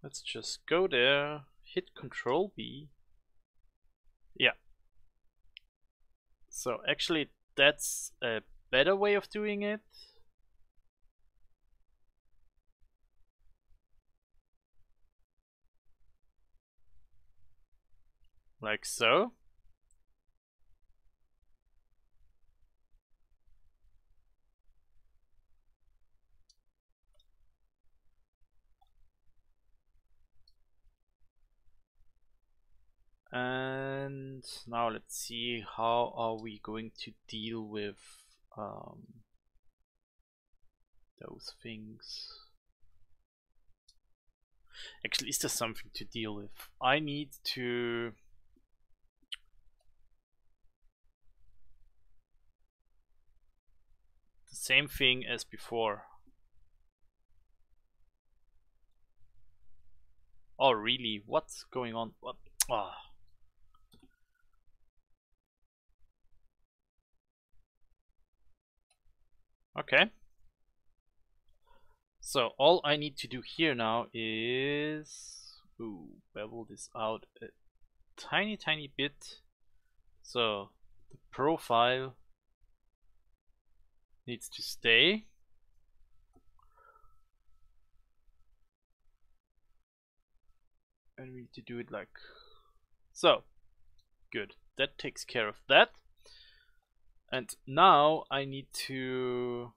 let's just go there, hit Control B. Yeah, so actually that's a better way of doing it. Like so. And now let's see, how are we going to deal with those things. Actually, is there something to deal with? I need to the same thing as before. Oh really? What's going on? What? Ah. Okay. So all I need to do here now is bevel this out a tiny bit. So the profile needs to stay. And we need to do it like so. Good. That takes care of that. And now I need to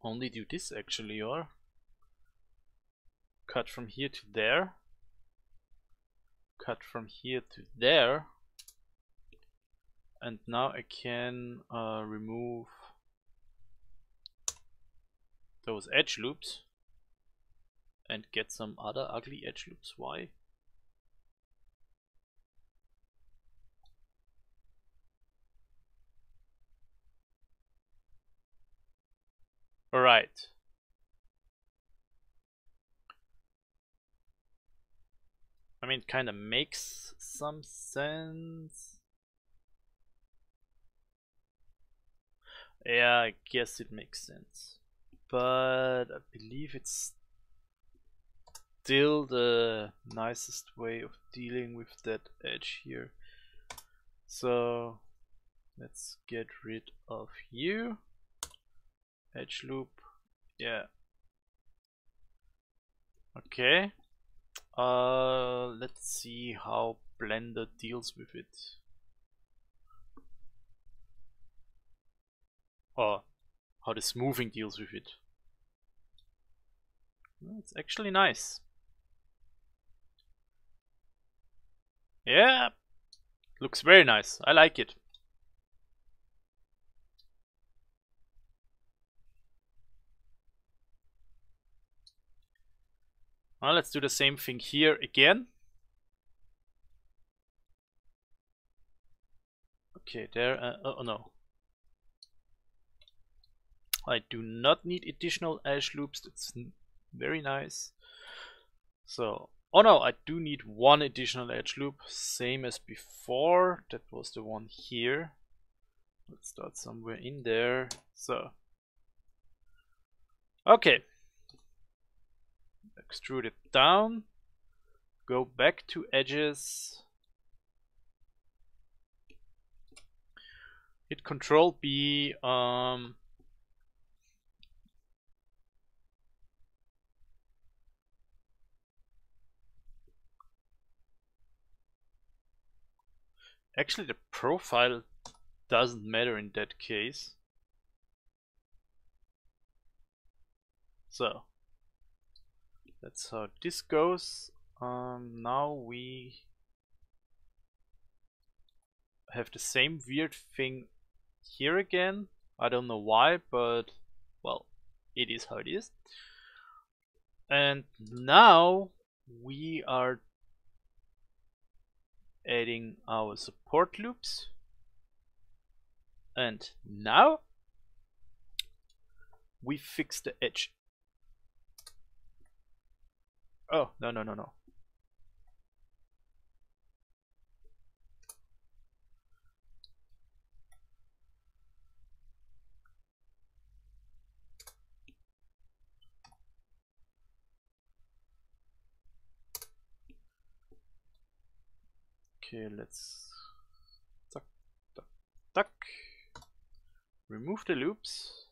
only do this actually, or cut from here to there, cut from here to there, and now I can remove those edge loops and get some other ugly edge loops. Why? Alright. I mean, it kind of makes some sense. Yeah, I guess it makes sense. But I believe it's still the nicest way of dealing with that edge here. So let's get rid of you. Edge loop. Yeah. Okay. Let's see how Blender deals with it. Or how the smoothing deals with it. Well, it's actually nice. Yeah, looks very nice. I like it. Well, let's do the same thing here again. Okay, there. Oh no. I do not need additional edge loops. That's very nice. So, oh no, I do need one additional edge loop, same as before. That was the one here. Let's start somewhere in there. So, okay. Extrude it down. Go back to edges. Hit Control B. Actually, the profile doesn't matter in that case. So that's how this goes. Now we have the same weird thing here again. I don't know why, but well, it is how it is. And now we are adding our support loops. And now we fix the edge. Oh, no. Okay, let's tuck. Remove the loops.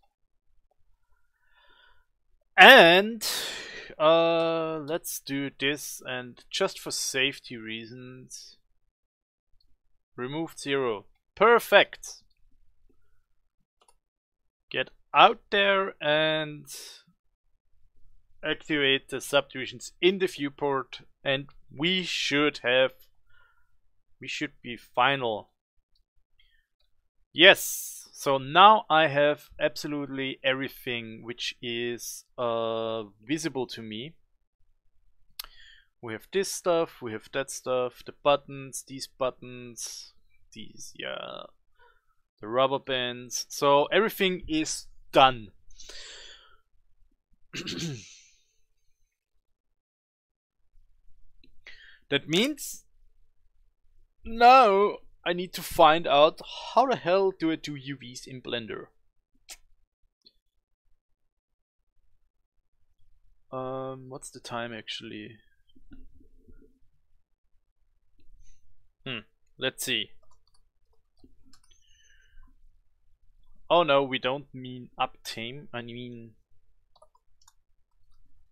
And let's do this, and just for safety reasons, remove 0. Perfect. Get out there and activate the subdivisions in the viewport, and we should be final. Yes, so now I have absolutely everything which is visible to me. We have this stuff, we have that stuff, the buttons, these, yeah, the rubber bands. So everything is done. That means now I need to find out how the hell do I do UVs in Blender. What's the time actually? Let's see. Oh no, we don't mean uptime. I mean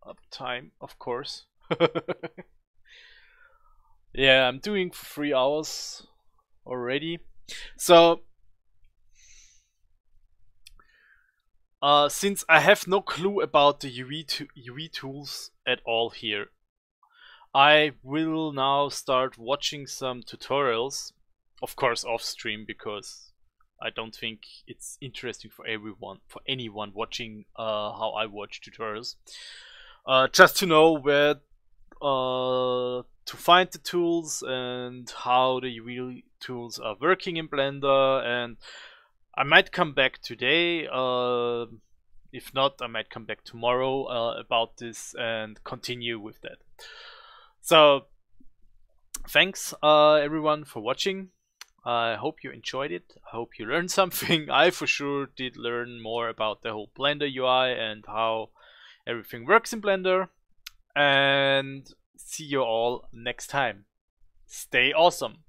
uptime, of course. Yeah, I'm doing for 3 hours already. So since I have no clue about the UV tools at all here, I will now start watching some tutorials, of course off stream, because I don't think it's interesting for anyone watching how I watch tutorials. Just to know where to find the tools and how the UV tools are working in Blender, and I might come back today. If not, I might come back tomorrow about this and continue with that. So, thanks everyone for watching. I hope you enjoyed it. I hope you learned something. I for sure did learn more about the whole Blender UI and how everything works in Blender. And see you all next time. Stay awesome.